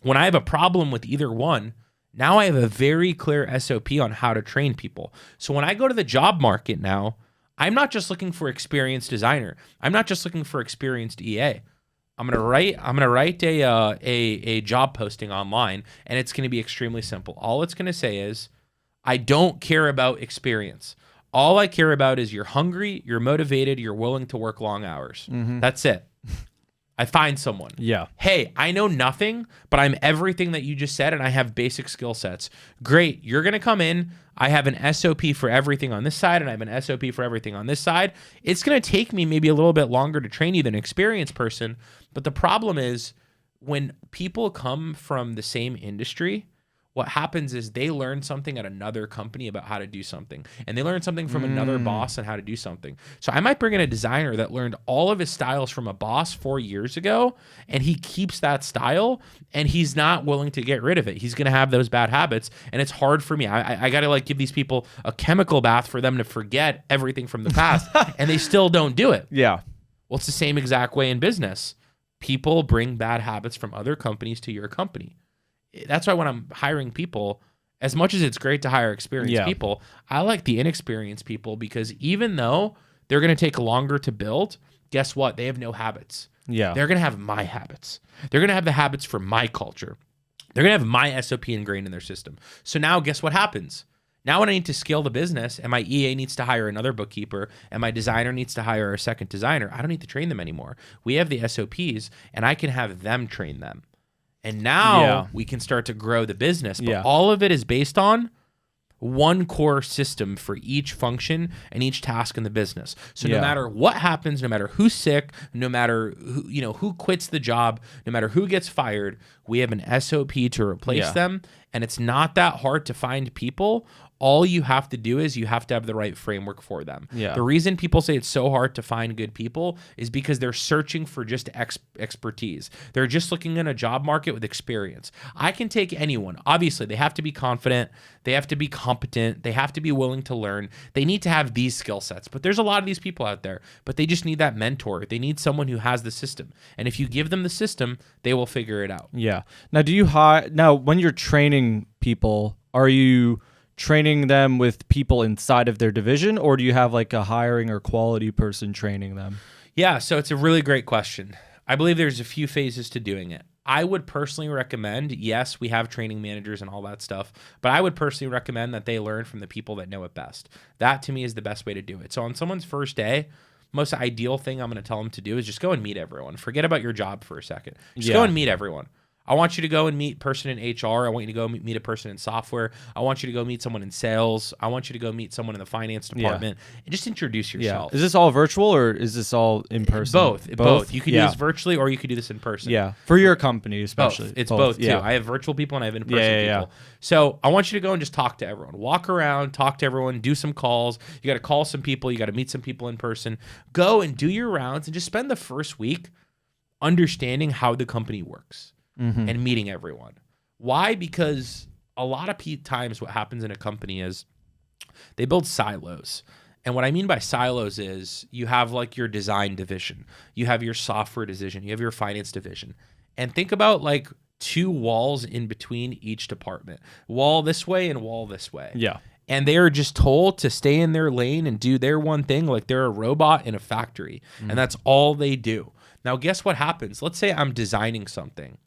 when I have a problem with either one, now I have a very clear SOP on how to train people. So when I go to the job market now, I'm not just looking for experienced designer. I'm not just looking for experienced EA. I'm gonna write a job posting online, and it's gonna be extremely simple. All it's gonna say is, I don't care about experience. All I care about is you're hungry, you're motivated, you're willing to work long hours. That's it. I find someone. Yeah. Hey, I know nothing, but I'm everything that you just said, and I have basic skill sets. Great. You're going to come in. I have an SOP for everything on this side, and I have an SOP for everything on this side. It's going to take me maybe a little bit longer to train you than an experienced person, but the problem is when people come from the same industry, what happens is they learn something at another company about how to do something, and they learn something from another boss on how to do something. So I might bring in a designer that learned all of his styles from a boss 4 years ago, and he keeps that style, and he's not willing to get rid of it. He's going to have those bad habits, and it's hard for me. I got to like give these people a chemical bath for them to forget everything from the past, and they still don't do it. Yeah. Well, it's the same exact way in business. People bring bad habits from other companies to your company. That's why when I'm hiring people, as much as it's great to hire experienced people, I like the inexperienced people, because even though they're going to take longer to build, guess what? They have no habits. Yeah. They're going to have my habits. They're going to have the habits for my culture. They're going to have my SOP ingrained in their system. So now guess what happens? Now when I need to scale the business and my EA needs to hire another bookkeeper and my designer needs to hire a second designer, I don't need to train them anymore. We have the SOPs and I can have them train them. And now we can start to grow the business. But all of it is based on one core system for each function and each task in the business. So no matter what happens, no matter who's sick, no matter who, who quits the job, no matter who gets fired, we have an SOP to replace them. And it's not that hard to find people. All you have to do is you have to have the right framework for them. The reason people say it's so hard to find good people is because they're searching for just expertise. They're just looking in a job market with experience. I can take anyone. Obviously, they have to be confident. They have to be competent. They have to be willing to learn. They need to have these skill sets. But there's a lot of these people out there, but they just need that mentor. They need someone who has the system. And if you give them the system, they will figure it out. Yeah. Now, do you now when you're training people, are you training them with people inside of their division, or do you have like a hiring or quality person training them? Yeah, so it's a really great question. I believe there's a few phases to doing it. I would personally recommend, yes, we have training managers and all that stuff, but I would personally recommend that they learn from the people that know it best. That to me is the best way to do it. So on someone's first day, most ideal thing I'm going to tell them to do is just go and meet everyone. Forget about your job for a second. Just go and meet everyone. I want you to go and meet a person in HR. I want you to go meet a person in software. I want you to go meet someone in sales. I want you to go meet someone in the finance department and just introduce yourself. Is this all virtual or is this all in person? Both. You can do this virtually or you could do this in person. Yeah. For your company especially. It's both too. I have virtual people and I have in-person people. So I want you to go and just talk to everyone. Walk around, talk to everyone, do some calls. You got to call some people. You got to meet some people in person. Go and do your rounds and just spend the first week understanding how the company works. And meeting everyone. Why? Because a lot of times what happens in a company is they build silos. And what I mean by silos is you have like your design division, you have your software division, you have your finance division. And think about like 2 walls in between each department. Wall this way and wall this way. Yeah. And they are just told to stay in their lane and do their one thing like they're a robot in a factory. And that's all they do. Now, guess what happens? Let's say I'm designing something.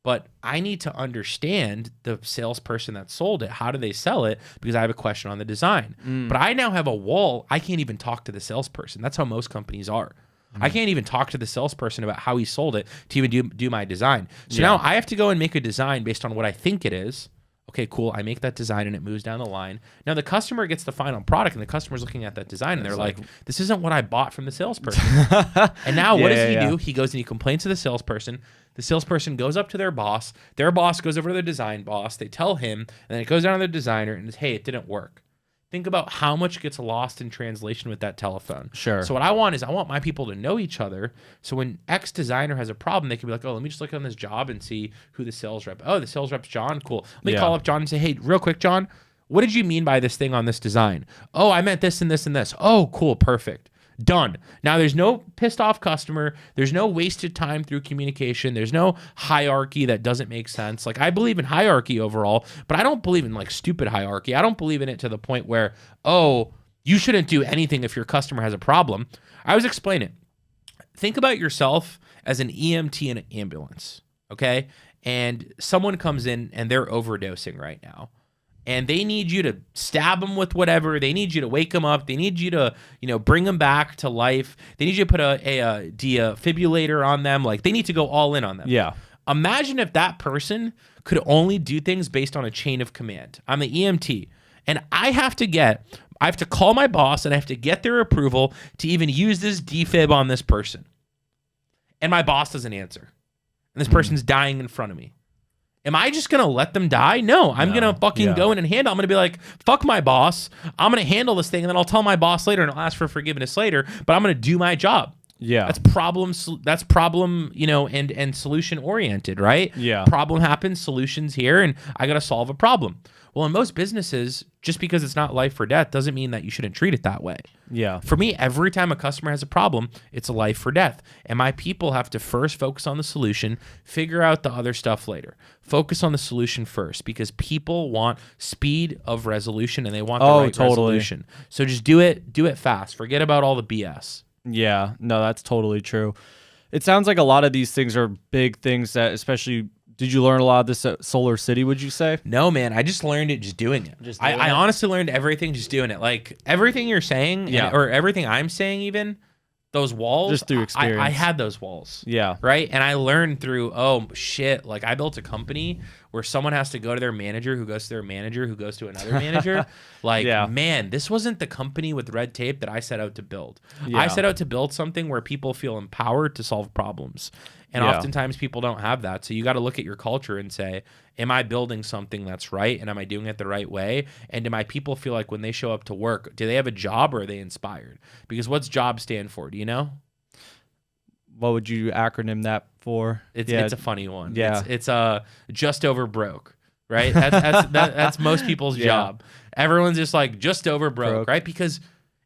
But I need to understand the salesperson that sold it. How do they sell it? Because I have a question on the design. But I now have a wall. I can't even talk to the salesperson. That's how most companies are. I can't even talk to the salesperson about how he sold it to even do my design. So now I have to go and make a design based on what I think it is. Okay, cool. I make that design and it moves down the line. Now the customer gets the final product and the customer's looking at that design and they're like, this isn't what I bought from the salesperson. And now what does he do? He goes and he complains to the salesperson. The salesperson goes up to their boss goes over to their design boss. They tell him, and then it goes down to the designer and says, hey, it didn't work. Think about how much gets lost in translation with that telephone. Sure. So what I want is I want my people to know each other. So when X designer has a problem, they can be like, oh, let me just look on this job and see who the sales rep. Oh, the sales rep's John. Cool. Let me call up John and say, hey, real quick, John, what did you mean by this thing on this design? Oh, I meant this and this and this. Oh, cool. Perfect. Done. Now there's no pissed off customer. There's no wasted time through communication. There's no hierarchy that doesn't make sense. Like I believe in hierarchy overall, but I don't believe in like stupid hierarchy. I don't believe in it to the point where, oh, you shouldn't do anything if your customer has a problem. I always explain it. Think about yourself as an EMT in an ambulance, okay? And someone comes in and they're overdosing right now. And they need you to stab them with whatever. They need you to wake them up. They need you to, bring them back to life. They need you to put a defibrillator on them. Like they need to go all in on them. Yeah. Imagine if that person could only do things based on a chain of command. I'm the EMT, and I have to call my boss and I have to get their approval to even use this defib on this person. And my boss doesn't answer. And this person's dying in front of me. Am I just going to let them die? No, I'm going to fucking go in and handle. I'm going to be like, fuck my boss. I'm going to handle this thing. And then I'll tell my boss later and I'll ask for forgiveness later, but I'm going to do my job. Yeah. That's problem, and solution oriented, right? Yeah. Problem happens, solutions here, and I got to solve a problem. Well, in most businesses, just because it's not life or death doesn't mean that you shouldn't treat it that way. Yeah. For me, every time a customer has a problem, it's a life or death. And my people have to first focus on the solution, figure out the other stuff later. Focus on the solution first, because people want speed of resolution and they want the right resolution. So just do it fast. Forget about all the BS. Yeah, no, that's totally true. It sounds like a lot of these things are big things that, especially, did you learn a lot of this at Solar City, would you say? No, man, I just learned it just doing it. I honestly learned everything just doing it. Like everything you're saying, or everything I'm saying, even those walls, just through experience. I had those walls. Yeah. Right. And I learned through, oh shit, like I built a company where someone has to go to their manager, who goes to their manager, who goes to another manager. Like, man, this wasn't the company with red tape that I set out to build. Yeah. I set out to build something where people feel empowered to solve problems. And oftentimes people don't have that. So you got to look at your culture and say, am I building something that's right? And am I doing it the right way? And do my people feel like when they show up to work, do they have a job or are they inspired? Because what's job stand for? Do you know? What would you acronym that for? It's a funny one. Yeah. It's just over broke, right? That's most people's job. Everyone's just like just over broke, right? Because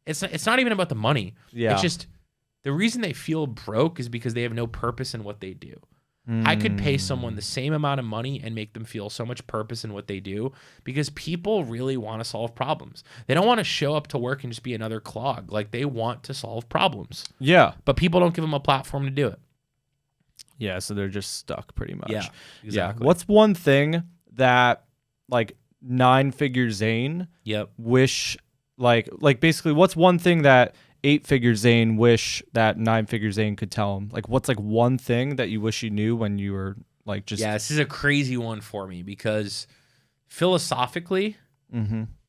it's not even about the money. Yeah. It's just the reason they feel broke is because they have no purpose in what they do. I could pay someone the same amount of money and make them feel so much purpose in what they do, because people really want to solve problems. They don't want to show up to work and just be another clog. Like, they want to solve problems. Yeah. But people don't give them a platform to do it. Yeah, so they're just stuck pretty much. Yeah, exactly. Yeah. What's one thing that, like, 9-figure Zain wish, like basically, what's one thing that 8-figure Zain wish that 9-figure Zain could tell him? Like, what's like one thing that you wish you knew when you were like just... Yeah, this is a crazy one for me, because philosophically,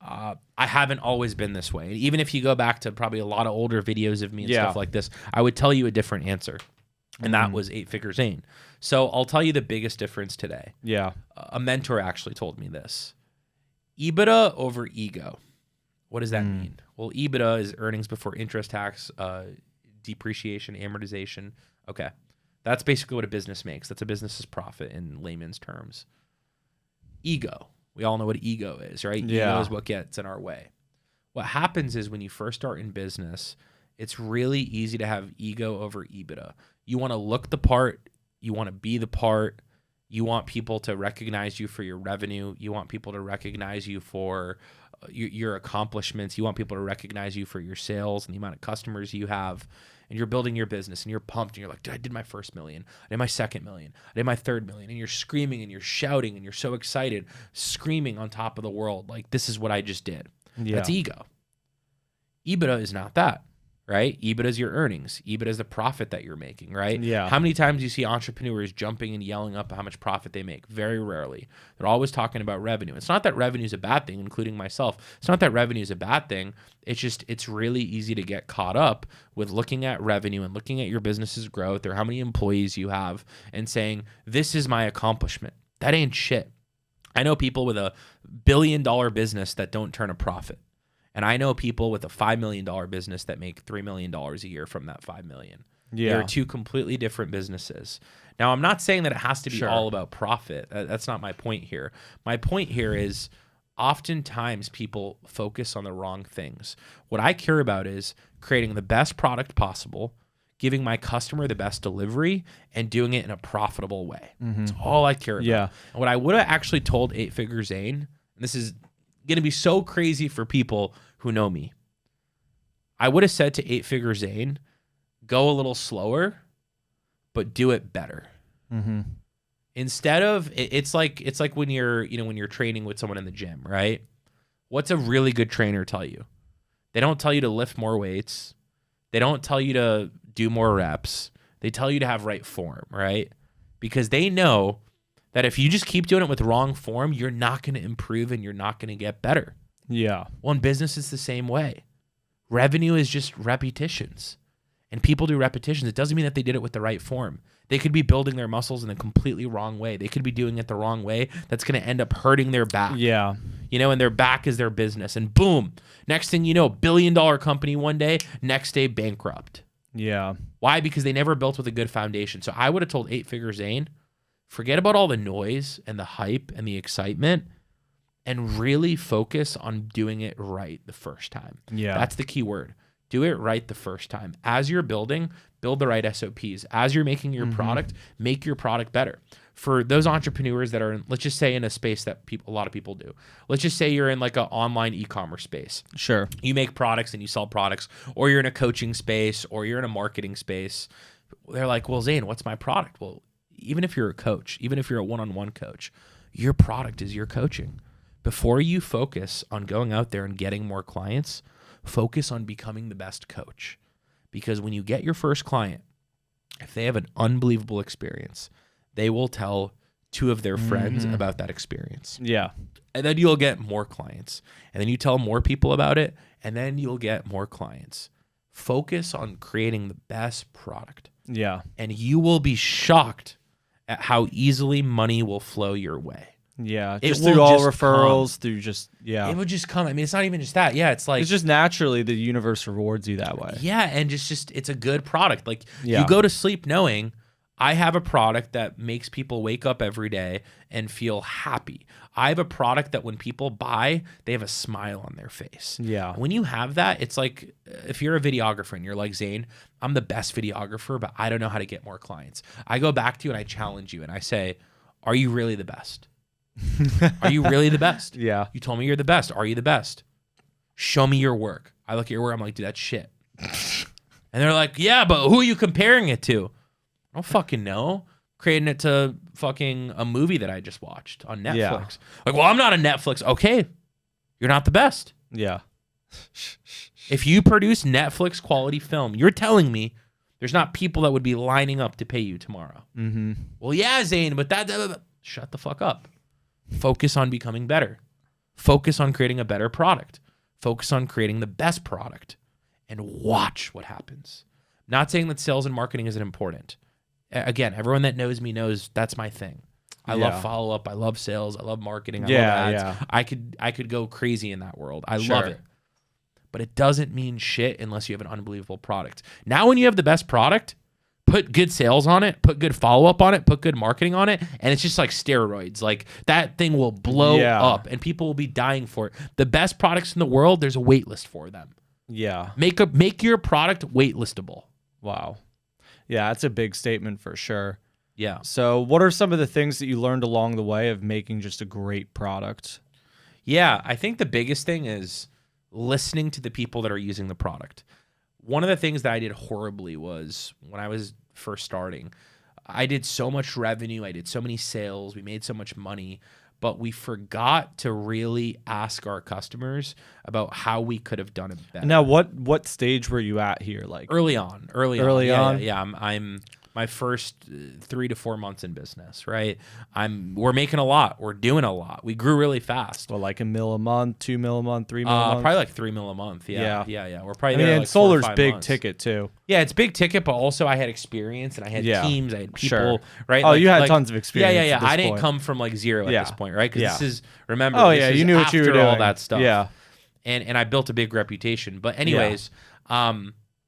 I haven't always been this way. Even if you go back to probably a lot of older videos of me and stuff like this, I would tell you a different answer. And that was 8-figure Zain. So I'll tell you the biggest difference today. Yeah. A mentor actually told me this. EBITDA over ego. What does that mean? Well, EBITDA is earnings before interest, tax, depreciation, amortization. Okay. That's basically what a business makes. That's a business's profit in layman's terms. Ego. We all know what ego is, right? Yeah. Ego is what gets in our way. What happens is when you first start in business, it's really easy to have ego over EBITDA. You want to look the part. You want to be the part. You want people to recognize you for your revenue. You want people to recognize you for your accomplishments. You want people to recognize you for your sales and the amount of customers you have. And you're building your business and you're pumped and you're like, I did my first million. I did my second million. I did my third million. And you're screaming and you're shouting and you're so excited, screaming on top of the world. Like, this is what I just did. Yeah. That's ego. EBITDA is not that. Right? EBITDA is your earnings. EBITDA is the profit that you're making, right? Yeah. How many times do you see entrepreneurs jumping and yelling up how much profit they make? Very rarely. They're always talking about revenue. It's not that revenue is a bad thing, including myself. It's not that revenue is a bad thing. It's just, it's really easy to get caught up with looking at revenue and looking at your business's growth or how many employees you have and saying, this is my accomplishment. That ain't shit. I know people with a $1 billion business that don't turn a profit. And I know people with a $5 million business that make $3 million a year from that $5 million. Yeah. They're two completely different businesses. Now, I'm not saying that it has to be all about profit. That's not my point here. My point here is oftentimes people focus on the wrong things. What I care about is creating the best product possible, giving my customer the best delivery, and doing it in a profitable way. That's all I care about. Yeah. And what I would have actually told 8-figure Zain, and this is going to be so crazy for people who know me, I would have said to 8-figure Zain, go a little slower, but do it better. Instead of, it's like when you're training with someone in the gym, right? What's a really good trainer tell you? They don't tell you to lift more weights. They don't tell you to do more reps. They tell you to have right form, right? Because they know that if you just keep doing it with wrong form, you're not going to improve and you're not going to get better. Yeah. Well, in business, it's the same way. Revenue is just repetitions. And people do repetitions. It doesn't mean that they did it with the right form. They could be building their muscles in a completely wrong way. They could be doing it the wrong way. That's going to end up hurting their back. Yeah. You know, and their back is their business. And boom, next thing you know, $1 billion company one day, next day bankrupt. Yeah. Why? Because they never built with a good foundation. So I would have told 8-figure Zain, forget about all the noise and the hype and the excitement and really focus on doing it right the first time. Yeah. That's the key word. Do it right the first time. As you're building, build the right SOPs. As you're making your product, make your product better. For those entrepreneurs that are in, let's just say in a space that a lot of people do. Let's just say you're in like an online e-commerce space. Sure. You make products and you sell products, or you're in a coaching space, or you're in a marketing space. They're like, well, Zain, what's my product? Well, even if you're a coach, even if you're a one-on-one coach, your product is your coaching. Before you focus on going out there and getting more clients, focus on becoming the best coach. Because when you get your first client, if they have an unbelievable experience, they will tell 2 of their friends about that experience. Yeah. And then you'll get more clients. And then you tell more people about it, and then you'll get more clients. Focus on creating the best product. Yeah. And you will be shocked at how easily money will flow your way. Yeah. It Just will through all just referrals, through just, yeah. It would just come. I mean, it's not even just that. Yeah, it's like... It's just naturally the universe rewards you that way. Yeah, and just it's a good product. Like, Yeah. you go to sleep knowing I have a product that makes people wake up every day and feel happy. I have a product that when people buy, they have a smile on their face. Yeah. When you have that, it's like if you're a videographer and you're like, Zain, I'm the best videographer, but I don't know how to get more clients. I go back to you and I challenge you and I say, are you really the best? Are you really the best? Yeah. You told me you're the best. Are you the best? Show me your work. I look at your work. I'm like, dude, that's shit. And they're like, yeah, but who are you comparing it to? I don't fucking know. Creating it to fucking a movie that I just watched on Netflix. Yeah. Like, well, I'm not a Netflix. Okay. You're not the best. Yeah. If you produce Netflix quality film, you're telling me there's not people that would be lining up to pay you tomorrow. Mm-hmm. Well, yeah, Zain, but shut the fuck up. Focus on becoming better. Focus on creating a better product. Focus on creating the best product and watch what happens. Not saying that sales and marketing isn't important. Again, everyone that knows me knows that's my thing. I love follow-up. I love sales. I love marketing. I love ads. Yeah. I could go crazy in that world. I Sure. love it. But it doesn't mean shit unless you have an unbelievable product. Now, when you have the best product, put good sales on it, put good follow-up on it, put good marketing on it, and it's just like steroids. Like, that thing will blow up, and people will be dying for it. The best products in the world, there's a wait list for them. Yeah. Make your product wait listable. Wow. Yeah, that's a big statement for sure. Yeah. So what are some of the things that you learned along the way of making just a great product? Yeah, I think the biggest thing is listening to the people that are using the product. One of the things that I did horribly was when I was first starting, I did so much revenue, I did so many sales, we made so much money, but we forgot to really ask our customers about how we could have done it better. Now, what stage were you at here? Like Early on. Yeah. I'm my first 3 to 4 months in business, right? We're making a lot. We're doing a lot. We grew really fast. well, like $1 million a month, $2 million a month, $3 million a month? Probably like $3 million a month. Yeah. We're probably I there. mean, like solar's 4 or 5 big months. ticket too. Yeah, it's big ticket, but also I had experience and I had teams, I had people, right? Oh, you had tons of experience. Yeah. at this I didn't point. come from like zero at this point, right? Because this is, remember, Oh this yeah, is you knew what you were after doing. all that stuff. Yeah. And I built a big reputation. But anyways,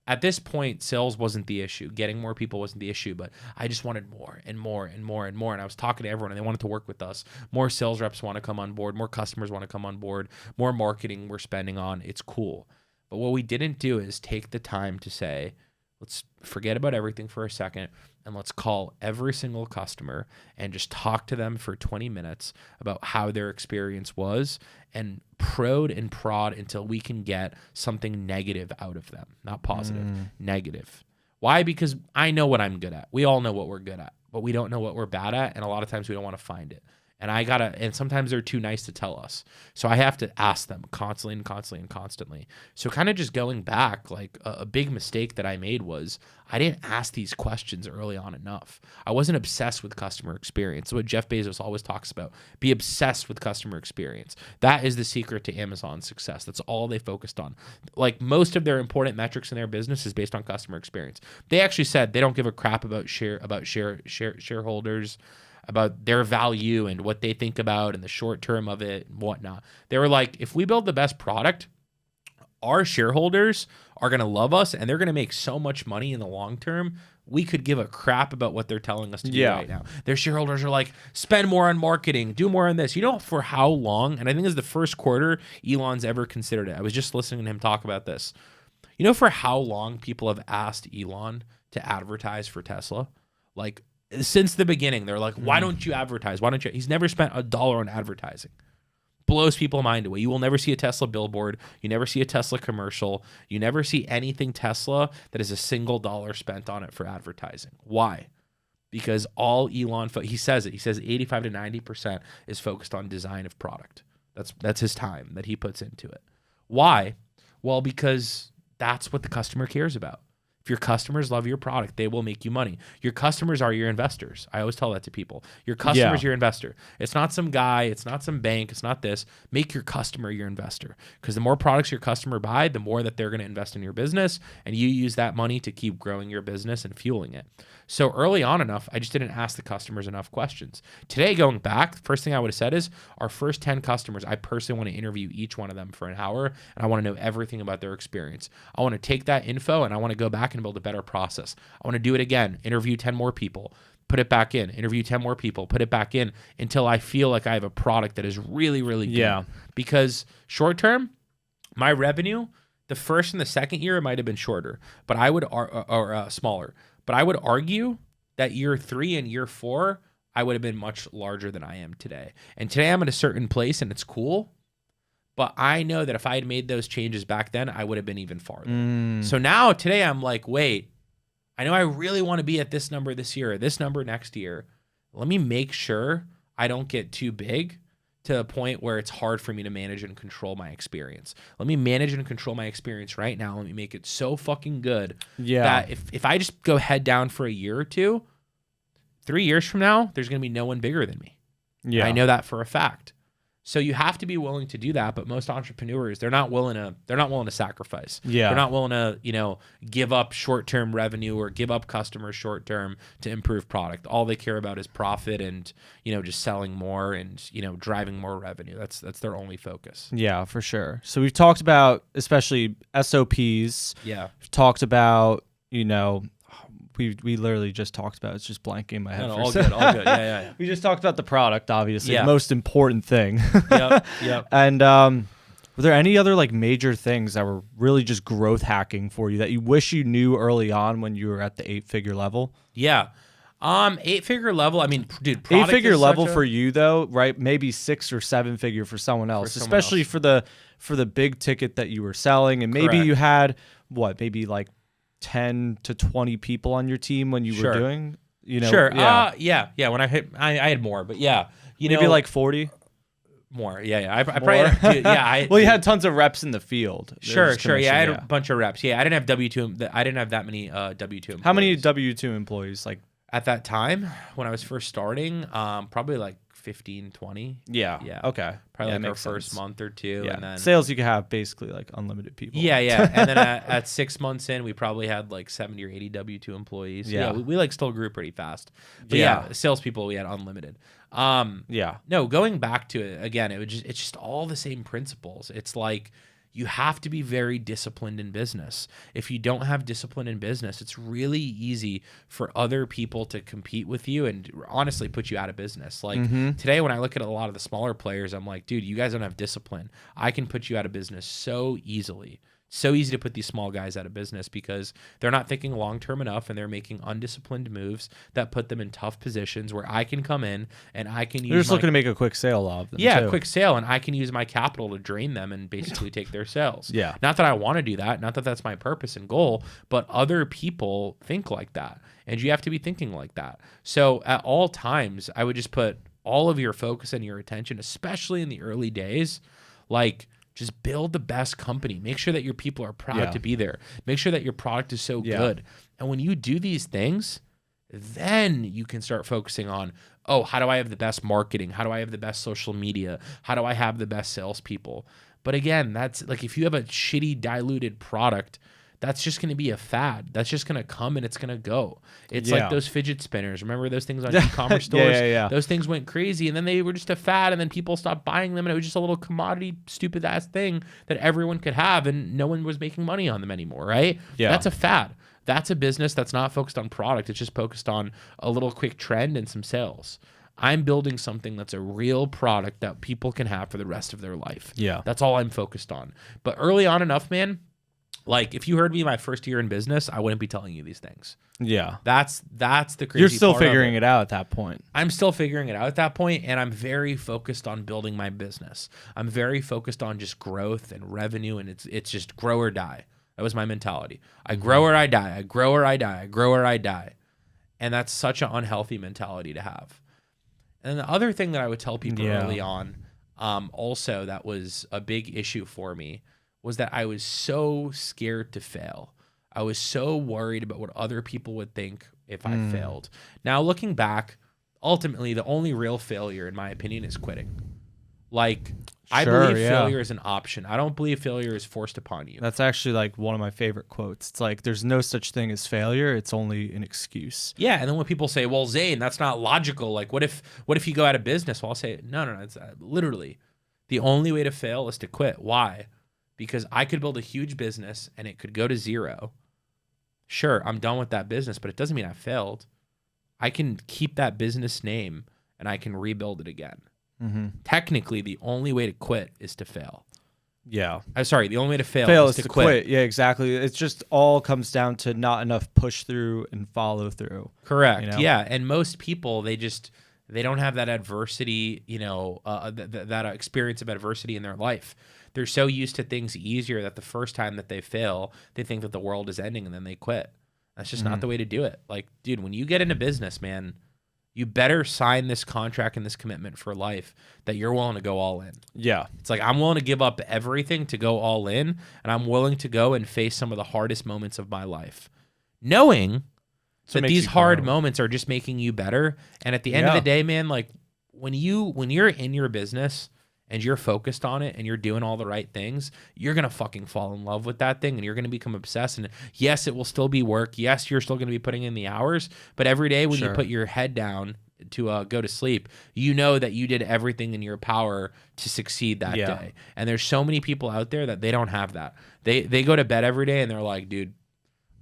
at this point, sales wasn't the issue. Getting more people wasn't the issue, but I just wanted more and more and more and more. And I was talking to everyone and they wanted to work with us. More sales reps want to come on board. More customers want to come on board. More marketing we're spending on. It's cool. But what we didn't do is take the time to say, let's forget about everything for a second and let's call every single customer and just talk to them for 20 minutes about how their experience was and prod and prod until we can get something negative out of them. Not positive, negative. Why? Because I know what I'm good at. We all know what we're good at, but we don't know what we're bad at. And a lot of times we don't want to find it. And sometimes they're too nice to tell us. So I have to ask them constantly and constantly and constantly. So kind of just going back, like a big mistake that I made was I didn't ask these questions early on enough. I wasn't obsessed with customer experience. So what Jeff Bezos always talks about, be obsessed with customer experience. That is the secret to Amazon's success. That's all they focused on. Like most of their important metrics in their business is based on customer experience. They actually said they don't give a crap about shareholders, about their value and what they think about and the short term of it and whatnot. They were like, if we build the best product, our shareholders are going to love us and they're going to make so much money in the long term. We could give a crap about what they're telling us to do right now. Their shareholders are like, spend more on marketing, do more on this. You know, for how long? And I think it's the first quarter Elon's ever considered it. I was just listening to him talk about this. You know, for how long people have asked Elon to advertise for Tesla? Like, since the beginning, they're like, why don't you advertise? Why don't you? He's never spent $1 on advertising. Blows people's mind away. You will never see a Tesla billboard. You never see a Tesla commercial. You never see anything Tesla that is a single dollar spent on it for advertising. Why? Because all Elon, he says it. He says 85 to 90% is focused on design of product. That's his time that he puts into it. Why? Well, because that's what the customer cares about. If your customers love your product, they will make you money. Your customers are your investors. I always tell that to people. Your customer's your investor. It's not some guy. It's not some bank. It's not this. Make your customer your investor. Because the more products your customer buy, the more that they're going to invest in your business. And you use that money to keep growing your business and fueling it. So early on enough, I just didn't ask the customers enough questions. Today, going back, the first thing I would have said is our first 10 customers, I personally want to interview each one of them for an hour. And I want to know everything about their experience. I want to take that info and I want to go back and build a better process. I want to do it again, interview 10 more people, put it back in, interview 10 more people, put it back in until I feel like I have a product that is really, really good. Yeah. Because short term, my revenue, the first and the second year, it might have been shorter, but I would, or smaller, but I would argue that year 3 and year 4, I would have been much larger than I am today. And today I'm at a certain place and it's cool. But I know that if I had made those changes back then, I would have been even farther. So now today I'm like, wait, I know I really want to be at this number this year or this number next year. Let me make sure I don't get too big to a point where it's hard for me to manage and control my experience. Let me manage and control my experience right now. Let me make it so fucking good that if I just go head down for a year or two, 3 years from now, there's going to be no one bigger than me. Yeah, I know that for a fact. So you have to be willing to do that, but most entrepreneurs, they're not willing to sacrifice. Yeah. They're not willing to, give up short-term revenue or give up customers short-term to improve product. All they care about is profit and, just selling more and, driving more revenue. That's their only focus. Yeah, for sure. So we've talked about especially SOPs. Yeah. We've talked about, we literally just talked about it's just blanking in my head. No, all good. Yeah. We just talked about the product, obviously, the most important thing. Yep. And were there any other like major things that were really just growth hacking for you that you wish you knew early on when you were at the 8-figure level? Yeah. 8-figure level. I mean, dude, 8-figure level for you though, right? Maybe 6 or 7-figure for someone else, especially for the big ticket that you were selling, and maybe you had maybe like 10 to 20 people on your team when you were doing, Sure. Yeah. When I had more, but maybe like 40 more. Yeah. I probably, well, you had tons of reps in the field. Sure. Yeah. I had a bunch of reps. Yeah. I didn't have W2. I didn't have that many W2 employees. How many W2 employees? Like at that time when I was first starting, probably like 15, 20. Yeah. Okay. Probably like our first month or two. Yeah. And then sales, you could have basically like unlimited people. Yeah. And then at 6 months in, we probably had like 70 or 80 W2 employees. Yeah. We like still grew pretty fast. But salespeople, we had unlimited. No, going back to it again, it's just all the same principles. It's like, you have to be very disciplined in business. If you don't have discipline in business, it's really easy for other people to compete with you and honestly put you out of business. Like today, when I look at a lot of the smaller players, I'm like, dude, you guys don't have discipline. I can put you out of business so easily. So easy to put these small guys out of business because they're not thinking long-term enough and they're making undisciplined moves that put them in tough positions where I can come in and I can use. They're just looking to make a quick sale of them. Yeah, a quick sale, and I can use my capital to drain them and basically take their sales. Yeah. Not that I want to do that, not that that's my purpose and goal, but other people think like that, and you have to be thinking like that. So at all times, I would just put all of your focus and your attention, especially in the early days, like just build the best company. Make sure that your people are proud to be there. Make sure that your product is so good. And when you do these things, then you can start focusing on, oh, how do I have the best marketing? How do I have the best social media? How do I have the best salespeople? But again, that's like, if you have a shitty diluted product, that's just going to be a fad. That's just going to come and it's going to go. It's like those fidget spinners. Remember those things on e-commerce stores? Those things went crazy and then they were just a fad and then people stopped buying them and it was just a little commodity, stupid ass thing that everyone could have and no one was making money on them anymore, right? Yeah. That's a fad. That's a business that's not focused on product. It's just focused on a little quick trend and some sales. I'm building something that's a real product that people can have for the rest of their life. Yeah. That's all I'm focused on. But early on enough, man, like if you heard me my first year in business, I wouldn't be telling you these things. Yeah. That's the crazy You're still part figuring it out at that point. I'm still figuring it out at that point, and I'm very focused on building my business. I'm very focused on just growth and revenue, and it's just grow or die. That was my mentality. I grow or I die. I grow or I die. I grow or I die. And that's such an unhealthy mentality to have. And the other thing that I would tell people early on, also that was a big issue for me, was that I was so scared to fail. I was so worried about what other people would think if I failed. Now, looking back, ultimately, the only real failure, in my opinion, is quitting. Like, I believe failure is an option. I don't believe failure is forced upon you. That's actually like one of my favorite quotes. It's like, there's no such thing as failure. It's only an excuse. Yeah. And then when people say, well, Zain, that's not logical. Like, what if you go out of business? Well, I'll say, no. It's literally the only way to fail is to quit. Why? Because I could build a huge business and it could go to zero. Sure, I'm done with that business, but it doesn't mean I failed. I can keep that business name and I can rebuild it again. Technically, the only way to quit is to fail. Yeah. I'm sorry, the only way to fail is to quit. Yeah, exactly. It just all comes down to not enough push through and follow through. Correct. You know? Yeah, and most people, they don't have that adversity, that experience of adversity in their life. They're so used to things easier that the first time that they fail, they think that the world is ending and then they quit. That's just not the way to do it. Like, dude, when you get into business, man, you better sign this contract and this commitment for life that you're willing to go all in. Yeah. It's like, I'm willing to give up everything to go all in, and I'm willing to go and face some of the hardest moments of my life, knowing that these hard moments are just making you better. And at the end of the day, man, like when you're in your business and you're focused on it and you're doing all the right things, you're going to fucking fall in love with that thing and you're going to become obsessed. And yes, it will still be work. Yes, you're still going to be putting in the hours, but every day when you put your head down to go to sleep, you know that you did everything in your power to succeed that day. And there's so many people out there that they don't have that. They go to bed every day and they're like, dude,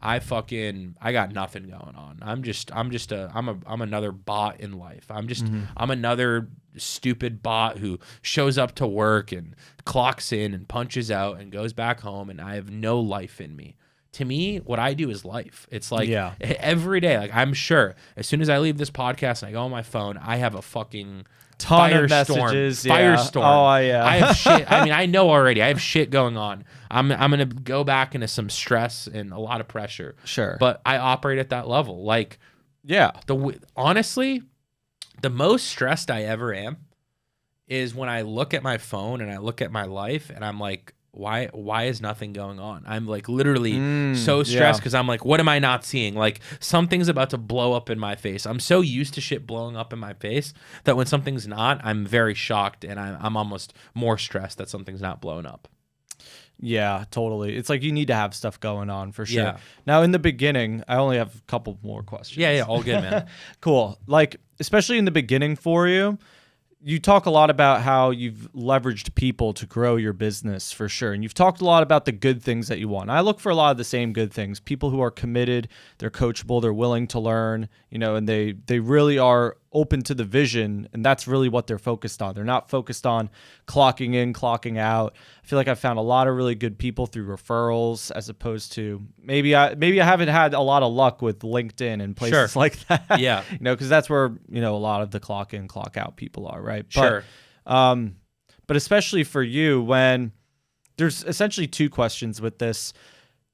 I got nothing going on. I'm another bot in life. I'm another stupid bot who shows up to work and clocks in and punches out and goes back home, and I have no life in me. To me, what I do is life. It's like every day, like I'm sure as soon as I leave this podcast and I go on my phone, I have a fucking ton of messages. Firestorm. Oh, yeah. I have shit. I mean, I know already. I have shit going on. I'm going to go back into some stress and a lot of pressure. Sure. But I operate at that level. Like, honestly, the most stressed I ever am is when I look at my phone and I look at my life and I'm like, why is nothing going on? I'm like literally so stressed because I'm like, what am I not seeing? Like something's about to blow up in my face. I'm so used to shit blowing up in my face that when something's not, I'm very shocked and I'm almost more stressed that something's not blowing up. Yeah, totally. It's like you need to have stuff going on for sure. Yeah. Now, in the beginning, I only have a couple more questions. Yeah, all good, man. Cool. Like, especially in the beginning for you, you talk a lot about how you've leveraged people to grow your business for sure. And you've talked a lot about the good things that you want. I look for a lot of the same good things. People who are committed, they're coachable, they're willing to learn, and they really are open to the vision. And that's really what they're focused on. They're not focused on clocking in, clocking out. I feel like I've found a lot of really good people through referrals as opposed to maybe I haven't had a lot of luck with LinkedIn and places like that. Yeah. Because that's where, a lot of the clock in, clock out people are, right? Sure. But especially for you, when there's essentially two questions with this.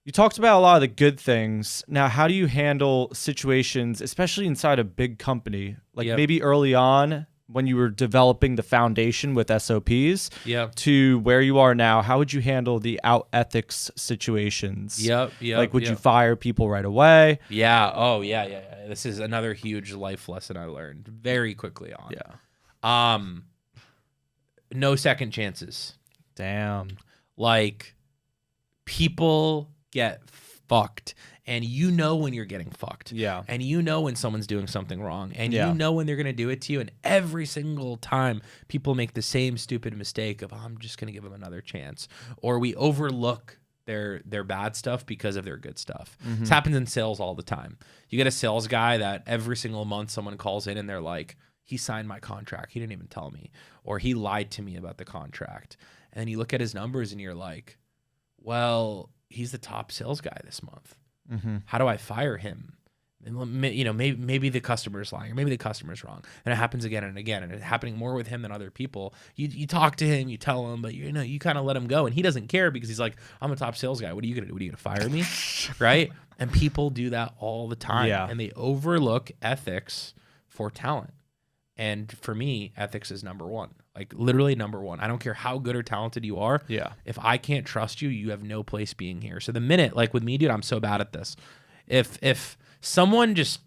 You talked about a lot of the good things. Now, how do you handle situations, especially inside a big company, like maybe early on, when you were developing the foundation with SOPs Yep. to where you are now, how would you handle the out ethics situations? Yep. Like, would you fire people right away? Yeah. Oh, yeah. This is another huge life lesson I learned very quickly on. Yeah. No second chances. Damn. Like, people get fucked, and you know when you're getting fucked. Yeah. And you know when someone's doing something wrong, and Yeah. you know when they're going to do it to you. And every single time people make the same stupid mistake of, oh, I'm just going to give them another chance, or we overlook their bad stuff because of their good stuff. This happens in sales all the time. You get a sales guy that every single month someone calls in and they're like, he signed my contract, he didn't even tell me, or he lied to me about the contract. And then you look at his numbers and you're like, well, he's the top sales guy this month. How do I fire him? And, you know, maybe the customer's lying, or maybe the customer's wrong. And it happens again and again, and it's happening more with him than other people. You talk to him, you tell him, but you kind of let him go, and he doesn't care because he's like, I'm a top sales guy. What are you gonna do? What are you gonna fire me? Right? And people do that all the time, and they overlook ethics for talent. And for me, ethics is number one. Like, literally number one. I don't care how good or talented you are. Yeah. If I can't trust you, you have no place being here. So the minute, like with me, dude, I'm so bad at this. If someone just